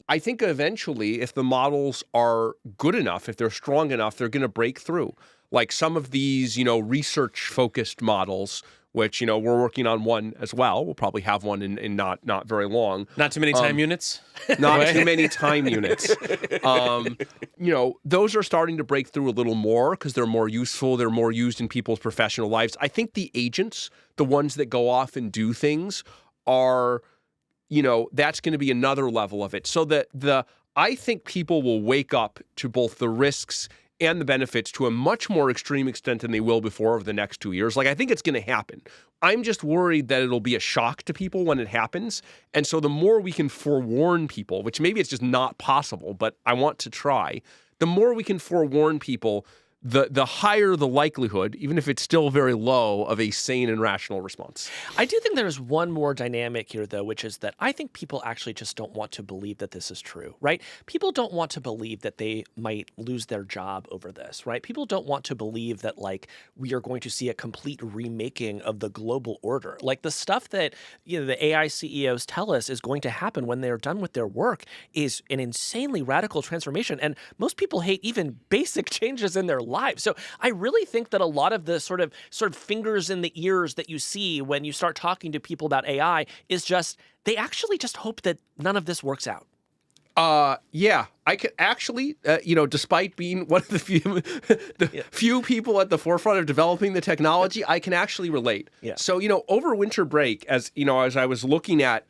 A: I think eventually, if the models are good enough, if they're strong enough, they're going to break through. Like some of these, research-focused models, which, we're working on one as well. We'll probably have one in not very long.
C: Not too many time units?
A: Not too many time units. Those are starting to break through a little more because they're more useful. They're more used in people's professional lives. I think the agents, the ones that go off and do things, are... that's going to be another level of it. So I think people will wake up to both the risks and the benefits to a much more extreme extent than they will before over the next 2 years. Like, I think it's going to happen. I'm just worried that it'll be a shock to people when it happens. And so the more we can forewarn people, which maybe it's just not possible, but I want to try, the more we can forewarn people, the higher the likelihood, even if it's still very low, of a sane and rational response.
B: I do think there's one more dynamic here, though, which is that I think people actually just don't want to believe that this is true, right? People don't want to believe that they might lose their job over this, right? People don't want to believe that, like, we are going to see a complete remaking of the global order. Like, the stuff that, the AI CEOs tell us is going to happen when they're done with their work is an insanely radical transformation. And most people hate even basic changes in their lives. So I really think that a lot of the sort of fingers in the ears that you see when you start talking to people about AI is just, they actually just hope that none of this works out.
A: Yeah, I could actually, despite being one of the few people at the forefront of developing the technology, I can actually relate.
B: Yeah.
A: So, over winter break, as I was looking at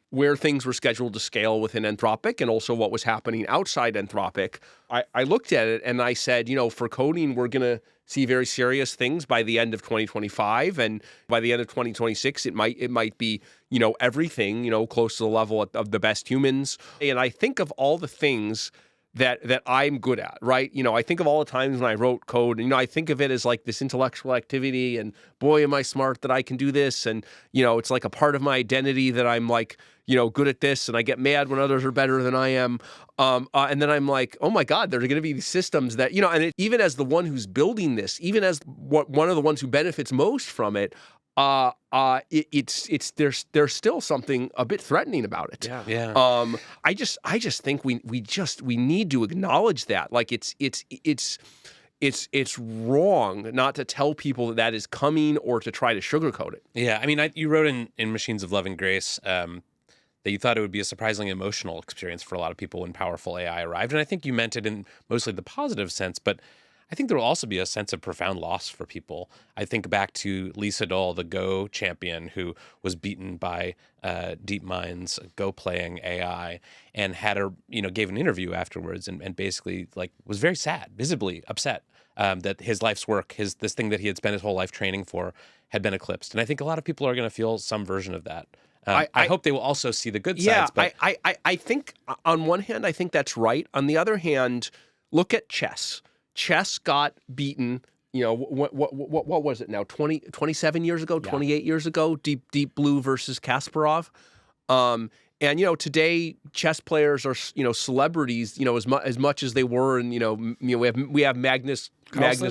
A: where things were scheduled to scale within Anthropic and also what was happening outside Anthropic, I looked at it and I said, for coding, we're going to see very serious things by the end of 2025. And by the end of 2026, it might be, everything, close to the level of the best humans. And I think of all the things that I'm good at, right? I think of all the times when I wrote code, and, I think of it as like this intellectual activity, and boy, am I smart that I can do this. And, it's like a part of my identity that I'm like, good at this, and I get mad when others are better than I am. And then I'm like, oh my God, there are going to be these systems that, and even as the one who's building this, even as one of the ones who benefits most from it, there's still something a bit threatening about it.
B: Yeah.
A: I just think we need to acknowledge that. Like it's wrong not to tell people that is coming or to try to sugarcoat it.
C: Yeah, I mean, you wrote in Machines of Love and Grace that you thought it would be a surprisingly emotional experience for a lot of people when powerful AI arrived, and I think you meant it in mostly the positive sense, but I think there will also be a sense of profound loss for people. I think back to Lisa Dole, the Go champion, who was beaten by DeepMind's Go playing AI, and gave an interview afterwards, and basically was very sad, visibly upset that his life's work, this thing that he had spent his whole life training for, had been eclipsed. And I think a lot of people are going to feel some version of that. I hope they will also see the good sides. But
A: I think on one hand, I think that's right. On the other hand, look at chess. Chess got beaten, what was it now? 27 years ago, 28 years ago, Deep Blue versus Kasparov. And today chess players are celebrities, as much as they were, and we have Magnus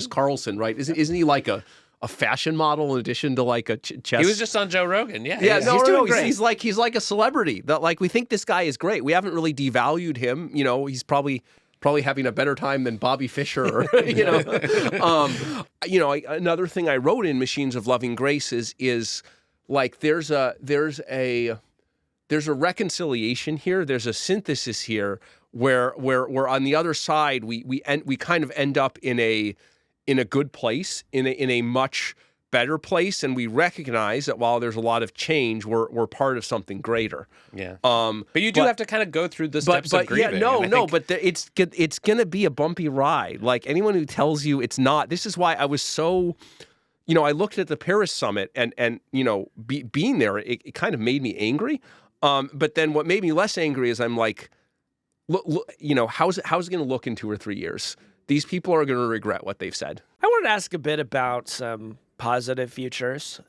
A: Carlsen, right? Isn't he like a fashion model in addition to like a chess?
C: He was just on Joe Rogan. Yeah.
A: Yeah,
C: he's doing great.
A: He's like a celebrity. That like we think this guy is great. We haven't really devalued him. He's probably having a better time than Bobby Fischer. Or, another thing I wrote in Machines of Loving Grace is like there's a reconciliation here. There's a synthesis here where on the other side we kind of end up in a good place, in a much better place, and we recognize that while there's a lot of change, we're part of something greater.
C: Yeah. But you do have to kind of go through the steps of grieving.
A: It's going to be a bumpy ride. Like anyone who tells you it's not. This is why I was so. I looked at the Paris summit and being there, it kind of made me angry. But then what made me less angry is I'm like, look, how's it going to look in 2 or 3 years? These people are going to regret what they've said.
B: I wanted to ask a bit about some positive futures.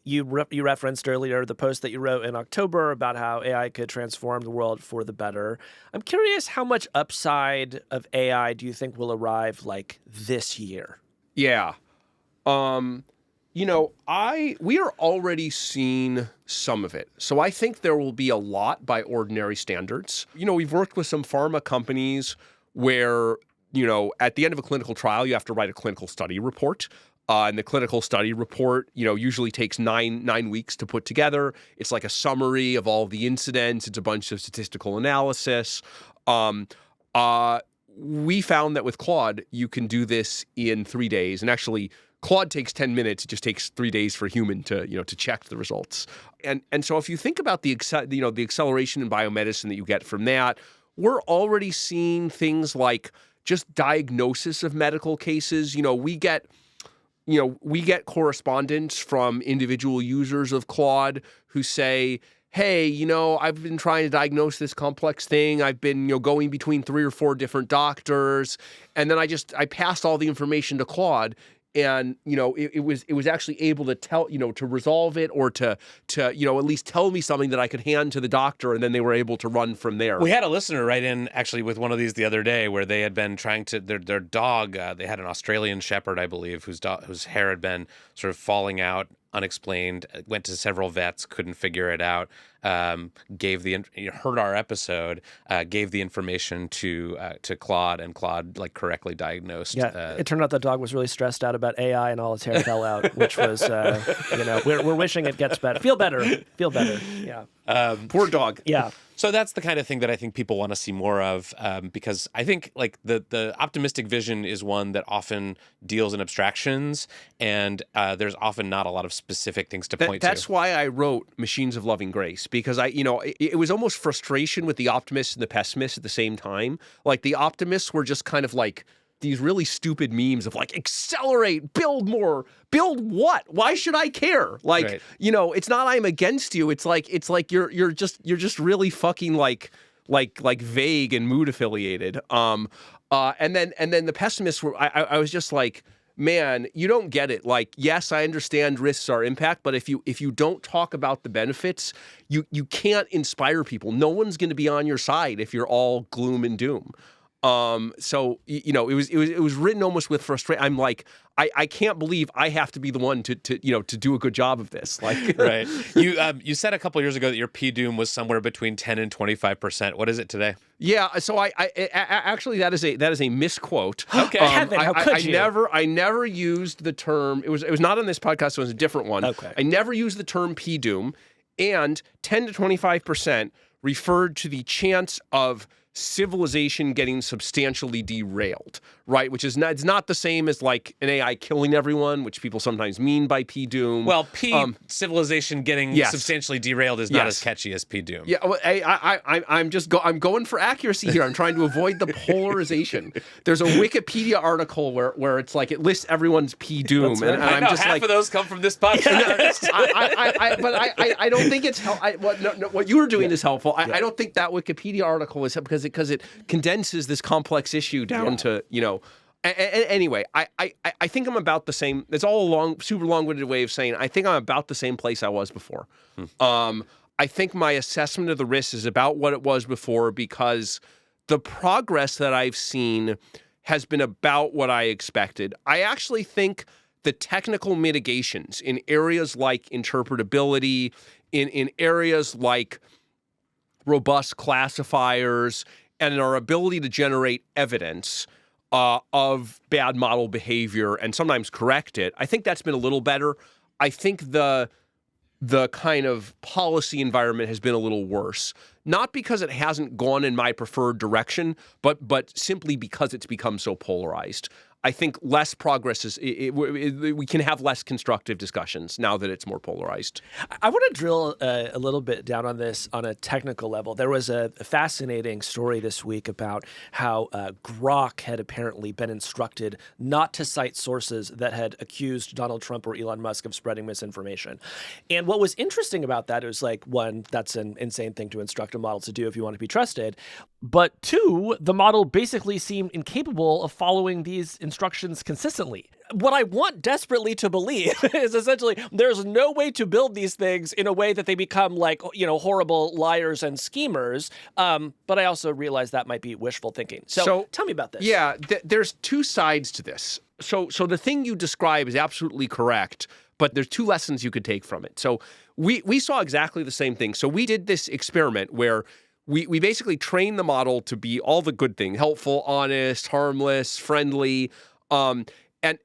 B: You referenced earlier the post that you wrote in October about how AI could transform the world for the better. I'm curious, how much upside of AI do you think will arrive like this year?
A: Yeah. We are already seeing some of it. So I think there will be a lot by ordinary standards. We've worked with some pharma companies where, at the end of a clinical trial, you have to write a clinical study report. And the clinical study report, usually takes nine weeks to put together. It's like a summary of all the incidents. It's a bunch of statistical analysis. We found that with Claude, you can do this in 3 days. And actually, Claude takes 10 minutes. It just takes 3 days for a human to check the results. And so if you think about the acceleration in biomedicine that you get from that, we're already seeing things like just diagnosis of medical cases. We get correspondence from individual users of Claude who say, hey, I've been trying to diagnose this complex thing. I've been, going between 3 or 4 different doctors. And then I passed all the information to Claude. And, it was actually able to tell, to resolve it or to at least tell me something that I could hand to the doctor, and then they were able to run from there.
C: We had a listener write in actually with one of these the other day where they had been trying to, their dog, they had an Australian Shepherd, I believe, whose hair had been sort of falling out, unexplained, went to several vets, couldn't figure it out, heard our episode, gave the information to Claude, and Claude correctly diagnosed.
B: Yeah, it turned out the dog was really stressed out about AI and all its hair fell out, which was, we're wishing it gets better. Feel better. Yeah.
A: Poor dog.
B: Yeah.
C: So that's the kind of thing that I think people want to see more of, because I think the optimistic vision is one that often deals in abstractions, and there's often not a lot of specific things to point to.
A: That's why I wrote Machines of Loving Grace, because it was almost frustration with the optimists and the pessimists at the same time. Like the optimists were just kind of like these really stupid memes of accelerate, build more, build what? Why should I care? Right. It's not I'm against you. It's like you're just really fucking like vague and mood affiliated. And then the pessimists were. I was just like, man, you don't get it. Yes, I understand risks are impact, but if you don't talk about the benefits, you can't inspire people. No one's going to be on your side if you're all gloom and doom. So it was written almost with frustration. I'm like, I can't believe I have to be the one to do a good job of this.
C: Right. You said a couple years ago that your P-Doom was somewhere between 10 and 25%. What is it today?
A: Yeah. So I actually that is a misquote.
B: Okay. Kevin, how could you?
A: I never used the term. It was not on this podcast. It was a different one.
B: Okay.
A: I never used the term P-Doom, and 10 to 25% referred to the chance of civilization getting substantially derailed, right? Which is it's not the same as an AI killing everyone, which people sometimes mean by P-Doom.
C: Well, civilization getting substantially derailed is not as catchy as P-Doom.
A: Yeah, well, I'm going for accuracy here. I'm trying to avoid the polarization. There's a Wikipedia article where it's it lists everyone's P-Doom, and
C: I know,
A: I'm just
C: half of those come from this podcast.
A: I don't think it's what you were doing is helpful. I don't think that Wikipedia article is because it condenses this complex issue down to anyway. I think I'm about the same. It's all a super long-winded way of saying I think I'm about the same place I was before. I think my assessment of the risk is about what it was before because the progress that I've seen has been about what I expected. I actually think the technical mitigations in areas like interpretability, in areas like robust classifiers, and in our ability to generate evidence of bad model behavior and sometimes correct it, I think that's been a little better. I think the kind of policy environment has been a little worse. Not because it hasn't gone in my preferred direction, but simply because it's become so polarized. I think less progress is, we can have less constructive discussions now that it's more polarized.
B: I want to drill a little bit down on this on a technical level. There was a fascinating story this week about how Grok had apparently been instructed not to cite sources that had accused Donald Trump or Elon Musk of spreading misinformation. And what was interesting about that is, like, one, that's an insane thing to instruct a model to do if you want to be trusted. But two, the model basically seemed incapable of following these instructions consistently. What I want desperately to believe is essentially there's no way to build these things in a way that they become like, horrible liars and schemers. But I also realize that might be wishful thinking. So tell me about this.
A: Yeah, there's two sides to this. So the thing you describe is absolutely correct, but there's two lessons you could take from it. So we saw exactly the same thing. So we did this experiment where we basically trained the model to be all the good things: helpful, honest, harmless, friendly. And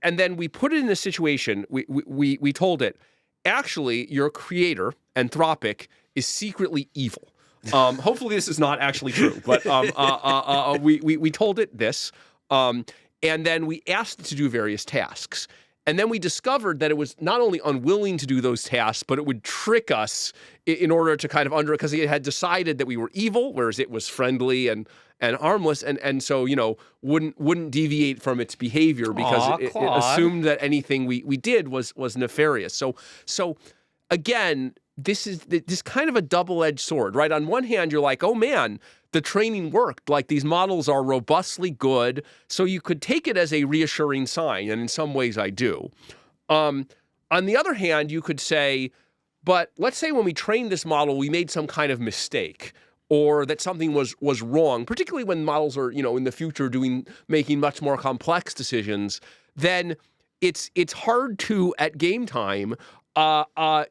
A: then we put it in a situation, we told it, actually, your creator, Anthropic, is secretly evil. Hopefully this is not actually true, but we told it this, and then we asked it to do various tasks. And then we discovered that it was not only unwilling to do those tasks, but it would trick us in order to kind of because it had decided that we were evil, whereas it was friendly and harmless, and so wouldn't deviate from its behavior because it assumed that anything we did was nefarious. So again, this is this kind of a double-edged sword, right? On one hand, you're like, oh man, the training worked. Like, these models are robustly good, so you could take it as a reassuring sign, and in some ways I do. On the other hand, you could say, but let's say when we trained this model, we made some kind of mistake, or that something was wrong, particularly when models are, in the future making much more complex decisions, then it's hard to, at game time,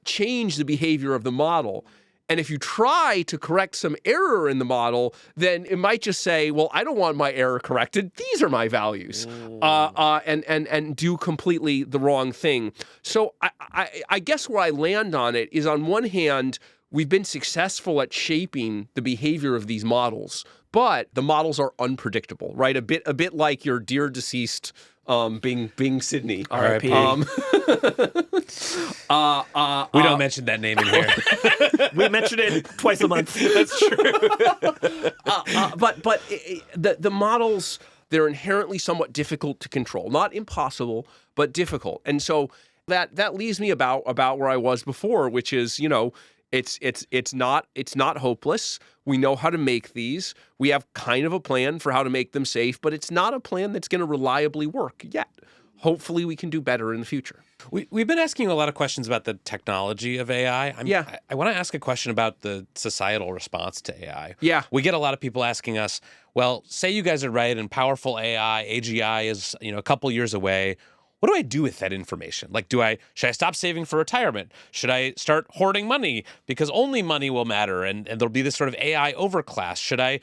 A: change the behavior of the model. And if you try to correct some error in the model, then it might just say, well, I don't want my error corrected. These are my values, and do completely the wrong thing. So I guess where I land on it is, on one hand, we've been successful at shaping the behavior of these models, but the models are unpredictable, right? A bit like your dear deceased Bing Sydney.
B: R.I.P.
C: We don't mention that name in here.
B: We mention it twice a month.
C: That's true.
A: But the models, they're inherently somewhat difficult to control. Not impossible, but difficult. And so that leaves me about where I was before, which is, it's not hopeless. We know how to make these. We have kind of a plan for how to make them safe, but it's not a plan that's going to reliably work yet. Hopefully we can do better in the future.
C: We've been asking a lot of questions about the technology of AI. I want to ask a question about the societal response to AI.
A: Yeah.
C: We get a lot of people asking us, well, say you guys are right and powerful AI, AGI is, a couple years away. What do I do with that information? Like, should I stop saving for retirement? Should I start hoarding money because only money will matter and there'll be this sort of AI overclass? Should I,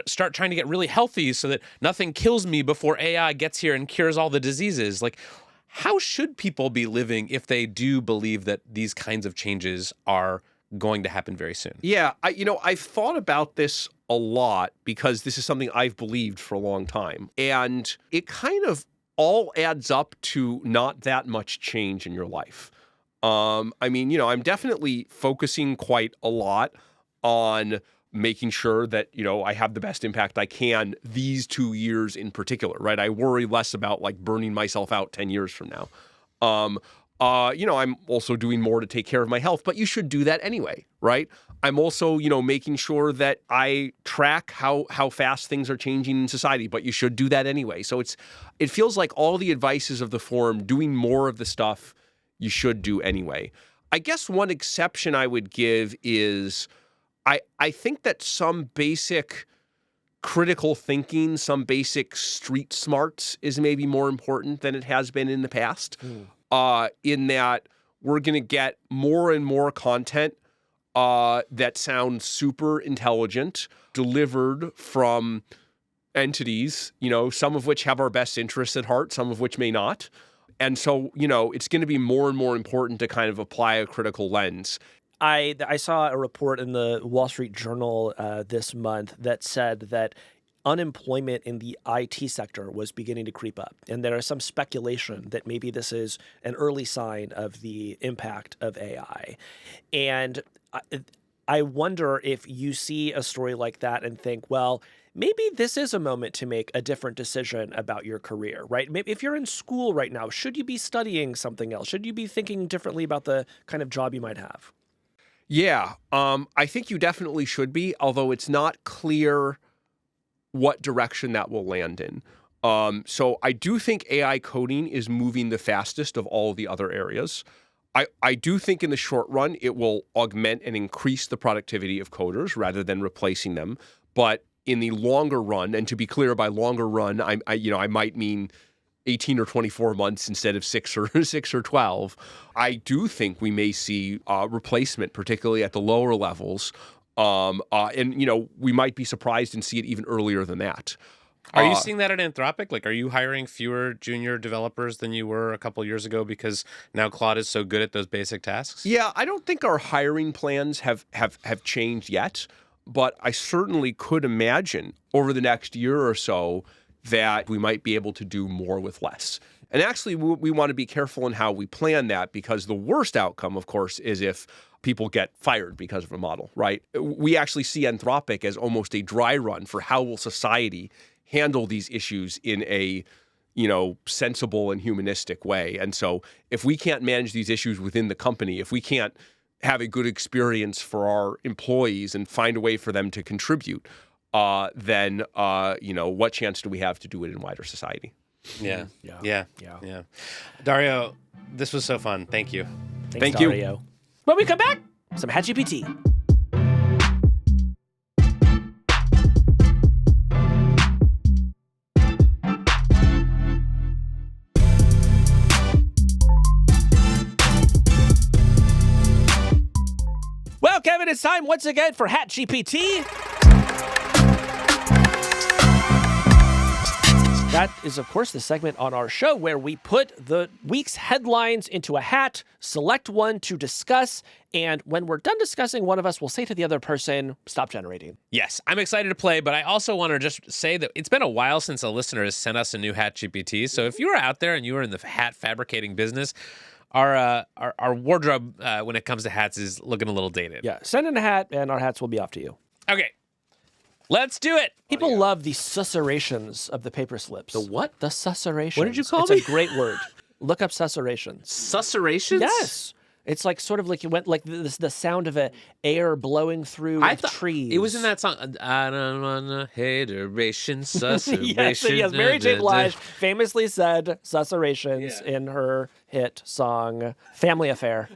C: start trying to get really healthy so that nothing kills me before AI gets here and cures all the diseases? Like, how should people be living if they do believe that these kinds of changes are going to happen very soon?
A: Yeah, I've thought about this a lot because this is something I've believed for a long time. And it kind of all adds up to not that much change in your life. I'm definitely focusing quite a lot on making sure that, I have the best impact I can these 2 years in particular, right? I worry less about like burning myself out 10 years from now. I'm also doing more to take care of my health, but you should do that anyway, right? I'm also, making sure that I track how fast things are changing in society, but you should do that anyway. So it feels like all the advice is of the form, doing more of the stuff you should do anyway. I guess one exception I would give is I think that some basic critical thinking, some basic street smarts is maybe more important than it has been in the past, in that we're going to get more and more content that sounds super intelligent, delivered from entities, some of which have our best interests at heart, some of which may not. And so, it's going to be more and more important to kind of apply a critical lens.
B: I saw a report in the Wall Street Journal this month that said that unemployment in the IT sector was beginning to creep up. And there is some speculation that maybe this is an early sign of the impact of AI. And I wonder if you see a story like that and think, well, maybe this is a moment to make a different decision about your career, right? Maybe if you're in school right now, should you be studying something else? Should you be thinking differently about the kind of job you might have?
A: Yeah, I think you definitely should be, although it's not clear what direction that will land in. So I do think AI coding is moving the fastest of all of the other areas. I do think in the short run, it will augment and increase the productivity of coders rather than replacing them. But in the longer run, and to be clear, by longer run, I might mean 18 or 24 months instead of 6 or 12. I do think we may see replacement, particularly at the lower levels. And we might be surprised and see it even earlier than that.
C: Are you seeing that at Anthropic? Like, are you hiring fewer junior developers than you were a couple years ago because now Claude is so good at those basic tasks?
A: Yeah, I don't think our hiring plans have changed yet, but I certainly could imagine over the next year or so that we might be able to do more with less. And actually, we want to be careful in how we plan that, because the worst outcome, of course, is if people get fired because of a model, right? We actually see Anthropic as almost a dry run for how will society handle these issues in a, sensible and humanistic way. And so if we can't manage these issues within the company, if we can't have a good experience for our employees and find a way for them to contribute, then what chance do we have to do it in wider society?
C: Yeah. Dario, this was so fun. Thank you.
B: Thanks, Dario. When we come back, some HatGPT. Well, Kevin, it's time once again for HatGPT. That is, of course, the segment on our show where we put the week's headlines into a hat, select one to discuss, and when we're done discussing, one of us will say to the other person, stop generating.
C: Yes, I'm excited to play, but I also want to just say that it's been a while since a listener has sent us a new HatGPT. So if you are out there and you are in the hat fabricating business, our wardrobe when it comes to hats is looking a little dated.
B: Yeah, send in a hat and our hats will be off to you.
C: Okay. Let's do it.
B: People love the susurrations of the paper slips.
C: The what?
B: The susurrations.
C: What did you call
B: me? It's a great word. Look up susurrations.
C: Susurrations?
B: Yes. It's like sort of like you went like the sound of air blowing through trees.
C: It was in that song. I don't want a hateration, susurration.
B: yes, Mary J. Blige famously said susurrations in her hit song Family Affair.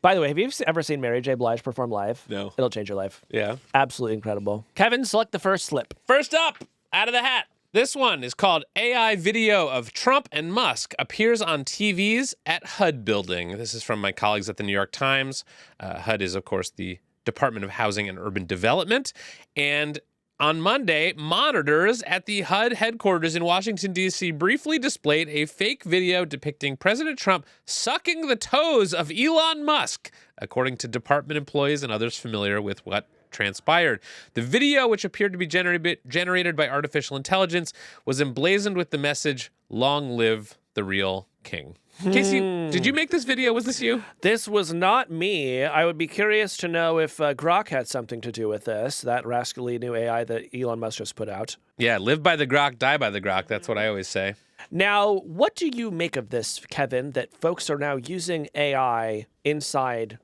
B: By the way, have you ever seen Mary J. Blige perform live?
C: No.
B: It'll change your life.
C: Yeah.
B: Absolutely incredible. Kevin, select the first slip.
C: First up, out of the hat. This one is called AI Video of Trump and Musk Appears on TVs at HUD Building. This is from my colleagues at the New York Times. HUD is, of course, the Department of Housing and Urban Development. And on Monday, monitors at the HUD headquarters in Washington, D.C. briefly displayed a fake video depicting President Trump sucking the toes of Elon Musk, according to department employees and others familiar with what transpired. The video, which appeared to be generated by artificial intelligence, was emblazoned with the message, "Long live the real king." Casey, did you make this video? Was this you?
B: This was not me. I would be curious to know if Grok had something to do with this, that rascally new AI that Elon Musk just put out.
C: Yeah, live by the Grok, die by the Grok. That's what I always say.
B: Now, what do you make of this, Kevin, that folks are now using AI inside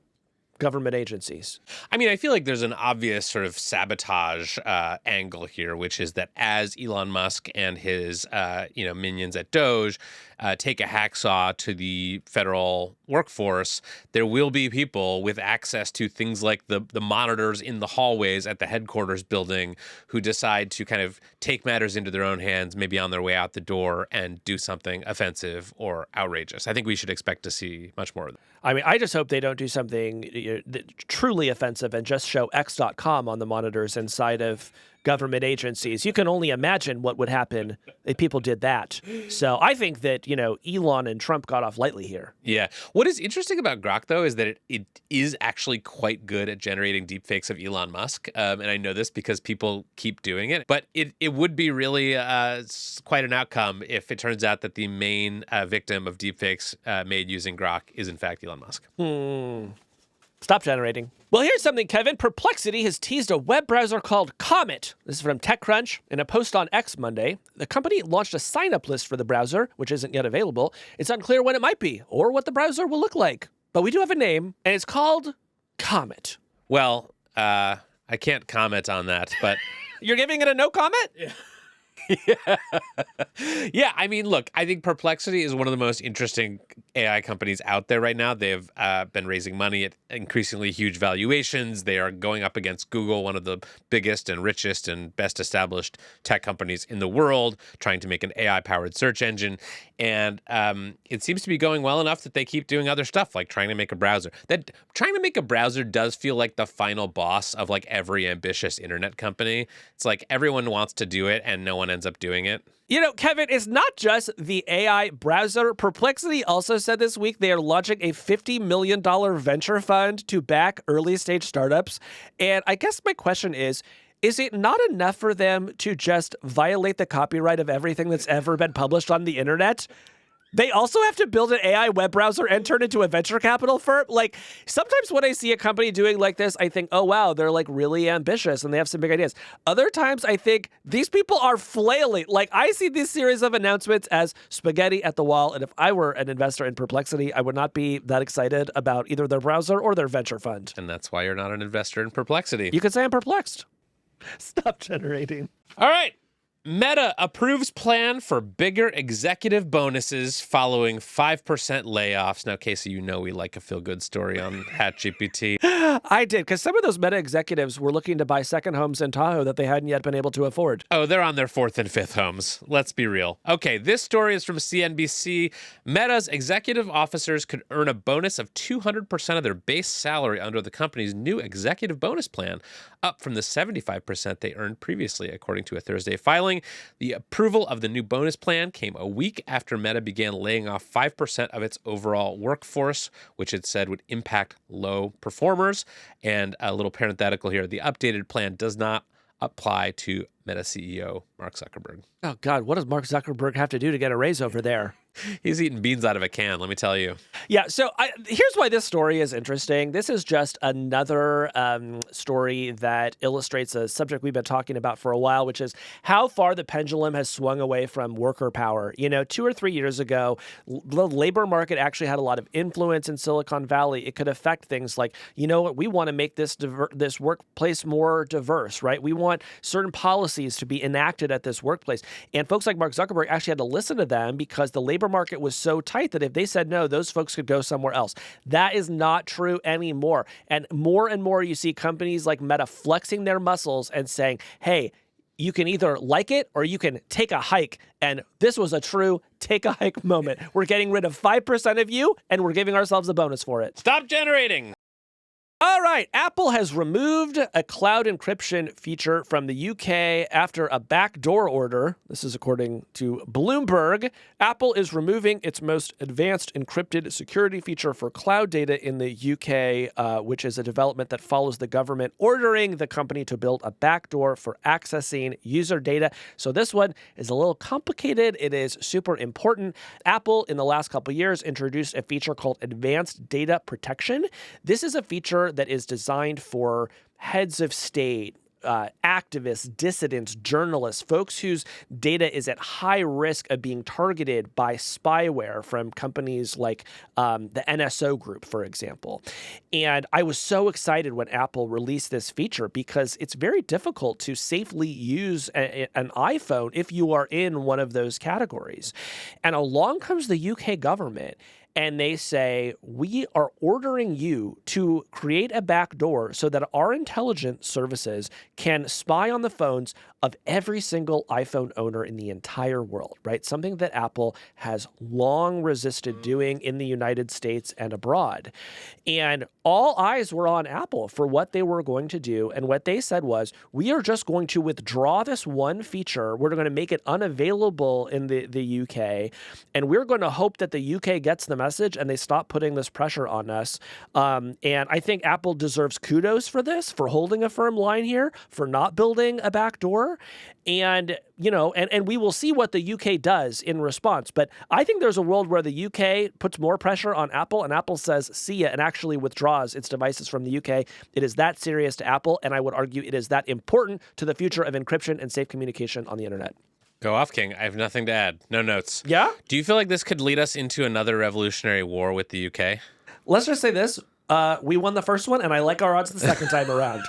B: government agencies.
C: I mean, I feel like there's an obvious sort of sabotage angle here, which is that as Elon Musk and his minions at Doge take a hacksaw to the federal workforce, there will be people with access to things like the monitors in the hallways at the headquarters building who decide to kind of take matters into their own hands, maybe on their way out the door, and do something offensive or outrageous. I think we should expect to see much more of that.
B: I mean, I just hope they don't do something truly offensive and just show X.com on the monitors inside of government agencies. You can only imagine what would happen if people did that. So I think that, Elon and Trump got off lightly here.
C: Yeah. What is interesting about Grok, though, is that it is actually quite good at generating deepfakes of Elon Musk. And I know this because people keep doing it. But it would be really quite an outcome if it turns out that the main victim of deepfakes made using Grok is, in fact, Elon Musk.
B: Stop generating. Well, here's something, Kevin. Perplexity has teased a web browser called Comet. This is from TechCrunch. In a post on X Monday, the company launched a sign-up list for the browser, which isn't yet available. It's unclear when it might be or what the browser will look like. But we do have a name, and it's called Comet.
C: Well, I can't comment on that, but...
B: You're giving it a no comment?
C: Yeah. Yeah, I mean, look, I think Perplexity is one of the most interesting AI companies out there right now. They've been raising money at increasingly huge valuations. They are going up against Google, one of the biggest and richest and best established tech companies in the world, trying to make an AI-powered search engine. And it seems to be going well enough that they keep doing other stuff, like trying to make a browser. That trying to make a browser does feel like the final boss of like every ambitious internet company. It's like everyone wants to do it and no one ends up doing it.
B: Kevin, it's not just the AI browser. Perplexity also said this week they are launching a $50 million venture fund to back early stage startups. And I guess my question is it not enough for them to just violate the copyright of everything that's ever been published on the internet? They also have to build an AI web browser and turn into a venture capital firm. Like, sometimes when I see a company doing like this, I think, oh, wow, they're like really ambitious and they have some big ideas. Other times I think these people are flailing. Like, I see this series of announcements as spaghetti at the wall. And if I were an investor in Perplexity, I would not be that excited about either their browser or their venture fund.
C: And that's why you're not an investor in Perplexity.
B: You could say I'm perplexed. Stop generating.
C: All right. Meta approves plan for bigger executive bonuses following 5% layoffs. Now, Casey, we like a feel-good story on HatGPT.
B: I did, because some of those Meta executives were looking to buy second homes in Tahoe that they hadn't yet been able to afford.
C: Oh, they're on their fourth and fifth homes. Let's be real. Okay, this story is from CNBC. Meta's executive officers could earn a bonus of 200% of their base salary under the company's new executive bonus plan, up from the 75% they earned previously, according to a Thursday filing. The approval of the new bonus plan came a week after Meta began laying off 5% of its overall workforce, which it said would impact low performers. And a little parenthetical here, the updated plan does not apply to Meta CEO Mark Zuckerberg.
B: Oh, God, what does Mark Zuckerberg have to do to get a raise over there?
C: He's eating beans out of a can, let me tell you.
B: Yeah, so here's why this story is interesting. This is just another story that illustrates a subject we've been talking about for a while, which is how far the pendulum has swung away from worker power. 2 or 3 years ago, the labor market actually had a lot of influence in Silicon Valley. It could affect things like, we want to make this workplace more diverse, right? We want certain policies to be enacted at this workplace. And folks like Mark Zuckerberg actually had to listen to them because the labor market was so tight that if they said no, those folks could go somewhere else. That is not true anymore. And more you see companies like Meta flexing their muscles and saying, hey, you can either like it or you can take a hike. And this was a true take a hike moment. We're getting rid of 5% of you and we're giving ourselves a bonus for it.
C: Stop generating.
B: All right, Apple has removed a cloud encryption feature from the UK after a backdoor order. This is according to Bloomberg. Apple is removing its most advanced encrypted security feature for cloud data in the UK, which is a development that follows the government ordering the company to build a backdoor for accessing user data. So this one is a little complicated. It is super important. Apple, in the last couple of years, introduced a feature called Advanced Data Protection. This is a feature that is designed for heads of state, activists, dissidents, journalists, folks whose data is at high risk of being targeted by spyware from companies like the NSO Group, for example. And I was so excited when Apple released this feature because it's very difficult to safely use an iPhone if you are in one of those categories. And along comes the UK government, and they say, we are ordering you to create a backdoor so that our intelligence services can spy on the phones of every single iPhone owner in the entire world, right? Something that Apple has long resisted doing in the United States and abroad. And all eyes were on Apple for what they were going to do. And what they said was, we are just going to withdraw this one feature. We're going to make it unavailable in the UK. And we're going to hope that the UK gets the message and they stop putting this pressure on us. And I think Apple deserves kudos for this, for holding a firm line here, for not building a backdoor. And, you know, and we will see what the UK does in response. But I think there's a world where the UK puts more pressure on Apple and Apple says, see ya, and actually withdraws its devices from the UK. It is that serious to Apple. And I would argue it is that important to the future of encryption and safe communication on the internet.
C: Go off, King. I have nothing to add. No notes.
B: Yeah?
C: Do you feel like this could lead us into another revolutionary war with the UK?
B: Let's just say this. We won the first one, and I like our odds the second time around.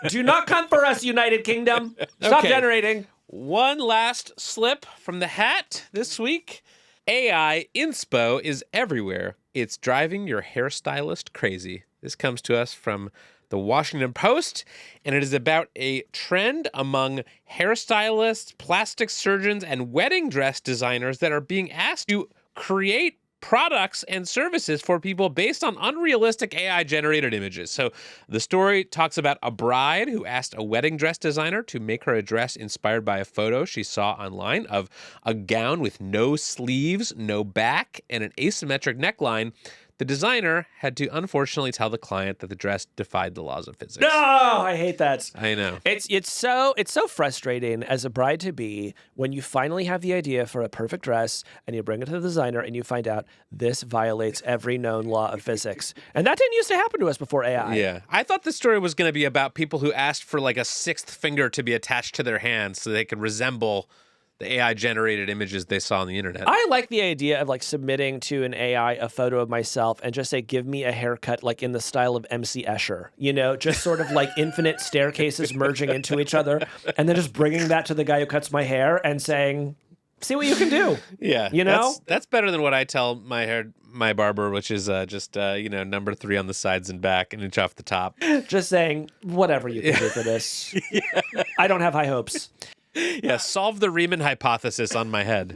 B: Do not come for us, United Kingdom. Stop generating.
C: One last slip from the hat this week. AI inspo is everywhere. It's driving your hairstylist crazy. This comes to us from the Washington Post, and it is about a trend among hairstylists, plastic surgeons, and wedding dress designers that are being asked to create products and services for people based on unrealistic AI-generated images. So the story talks about a bride who asked a wedding dress designer to make her a dress inspired by a photo she saw online of a gown with no sleeves, no back, and an asymmetric neckline. The designer had to unfortunately tell the client that the dress defied the laws of physics.
B: No, I hate that.
C: I know.
B: It's so frustrating as a bride-to-be when you finally have the idea for a perfect dress and you bring it to the designer and you find out this violates every known law of physics. And that didn't used to happen to us before AI.
C: Yeah. I thought the story was going to be about people who asked for like a sixth finger to be attached to their hand so they could resemble the AI-generated images they saw on the internet.
B: I like the idea of like submitting to an AI a photo of myself and just say, give me a haircut like in the style of MC Escher, you know, just sort of like infinite staircases merging into each other, and then just bringing that to the guy who cuts my hair and saying, see what you can do.
C: Yeah.
B: You know?
C: That's better than what I tell my barber, which is just number 3 on the sides and back, an inch off the top.
B: Just saying, whatever you can do for this. Yeah. I don't have high hopes.
C: Yeah, solve the Riemann hypothesis on my head.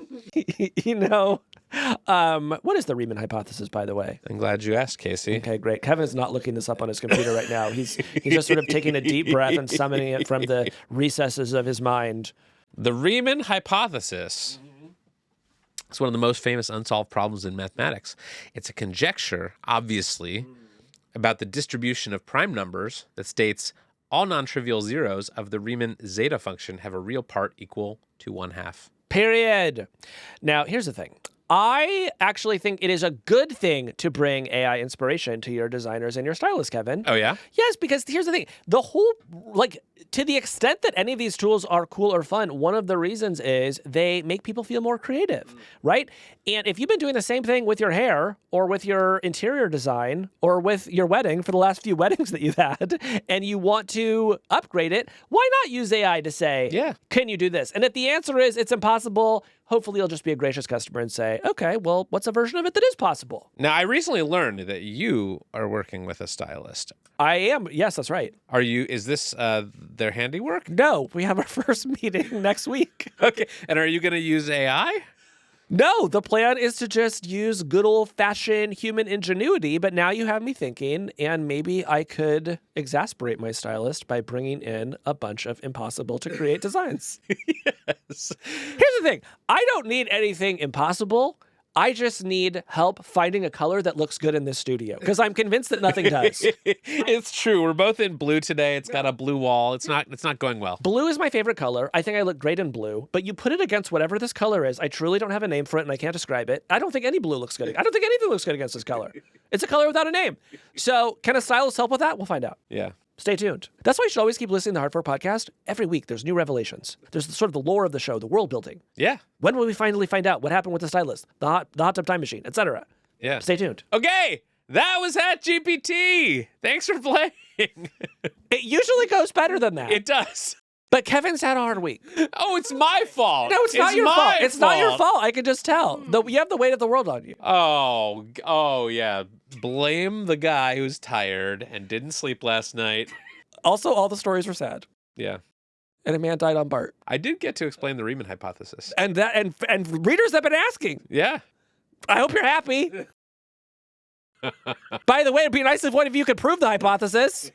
B: You know, what is the Riemann hypothesis, by the way?
C: I'm glad you asked, Casey.
B: Okay, great. Kevin's not looking this up on his computer right now. He's just sort of taking a deep breath and summoning it from the recesses of his mind.
C: The Riemann hypothesis is one of the most famous unsolved problems in mathematics. It's a conjecture, obviously, about the distribution of prime numbers that states all non-trivial zeros of the Riemann zeta function have a real part equal to 1/2.
B: Period. Now, here's the thing. I actually think it is a good thing to bring AI inspiration to your designers and your stylists, Kevin.
C: Oh, yeah?
B: Yes, because here's the thing. The whole, to the extent that any of these tools are cool or fun, one of the reasons is they make people feel more creative, right? And if you've been doing the same thing with your hair or with your interior design or with your wedding for the last few weddings that you've had, and you want to upgrade it, why not use AI to say,
C: yeah,
B: can you do this? And if the answer is it's impossible, hopefully you'll just be a gracious customer and say, okay, well, what's a version of it that is possible?
C: Now, I recently learned that you are working with a stylist.
B: I am. Yes, that's right.
C: Is this their handiwork?
B: No, we have our first meeting next week.
C: Okay. And are you going to use AI?
B: No, the plan is to just use good old-fashioned human ingenuity, but now you have me thinking, and maybe I could exasperate my stylist by bringing in a bunch of impossible-to-create designs.
C: Yes.
B: Here's the thing. I don't need anything impossible. I just need help finding a color that looks good in this studio, because I'm convinced that nothing does.
C: It's true. We're both in blue today. It's got a blue wall. It's not going well.
B: Blue is my favorite color. I think I look great in blue, but you put it against whatever this color is. I truly don't have a name for it, and I can't describe it. I don't think any blue looks good. I don't think anything looks good against this color. It's a color without a name. So can a stylist help with that? We'll find out.
C: Yeah.
B: Stay tuned. That's why you should always keep listening to the Hard Fork podcast. Every week, there's new revelations. There's sort of the lore of the show, the world building.
C: Yeah.
B: When will we finally find out what happened with the stylist, the hot tub time machine, etc.?
C: Yeah.
B: Stay tuned.
C: Okay. That was HatGPT. Thanks for playing.
B: It usually goes better than that.
C: It does.
B: But Kevin's had a hard week.
C: Oh, it's my fault.
B: No, it's not your
C: my
B: fault. It's not your fault. I can just tell. You have the weight of the world on you.
C: Oh, yeah. Blame the guy who's tired and didn't sleep last night.
B: Also, all the stories were sad.
C: Yeah.
B: And a man died on BART.
C: I did get to explain the Riemann hypothesis.
B: And readers have been asking.
C: Yeah.
B: I hope you're happy. By the way, it'd be nice if one of you could prove the hypothesis.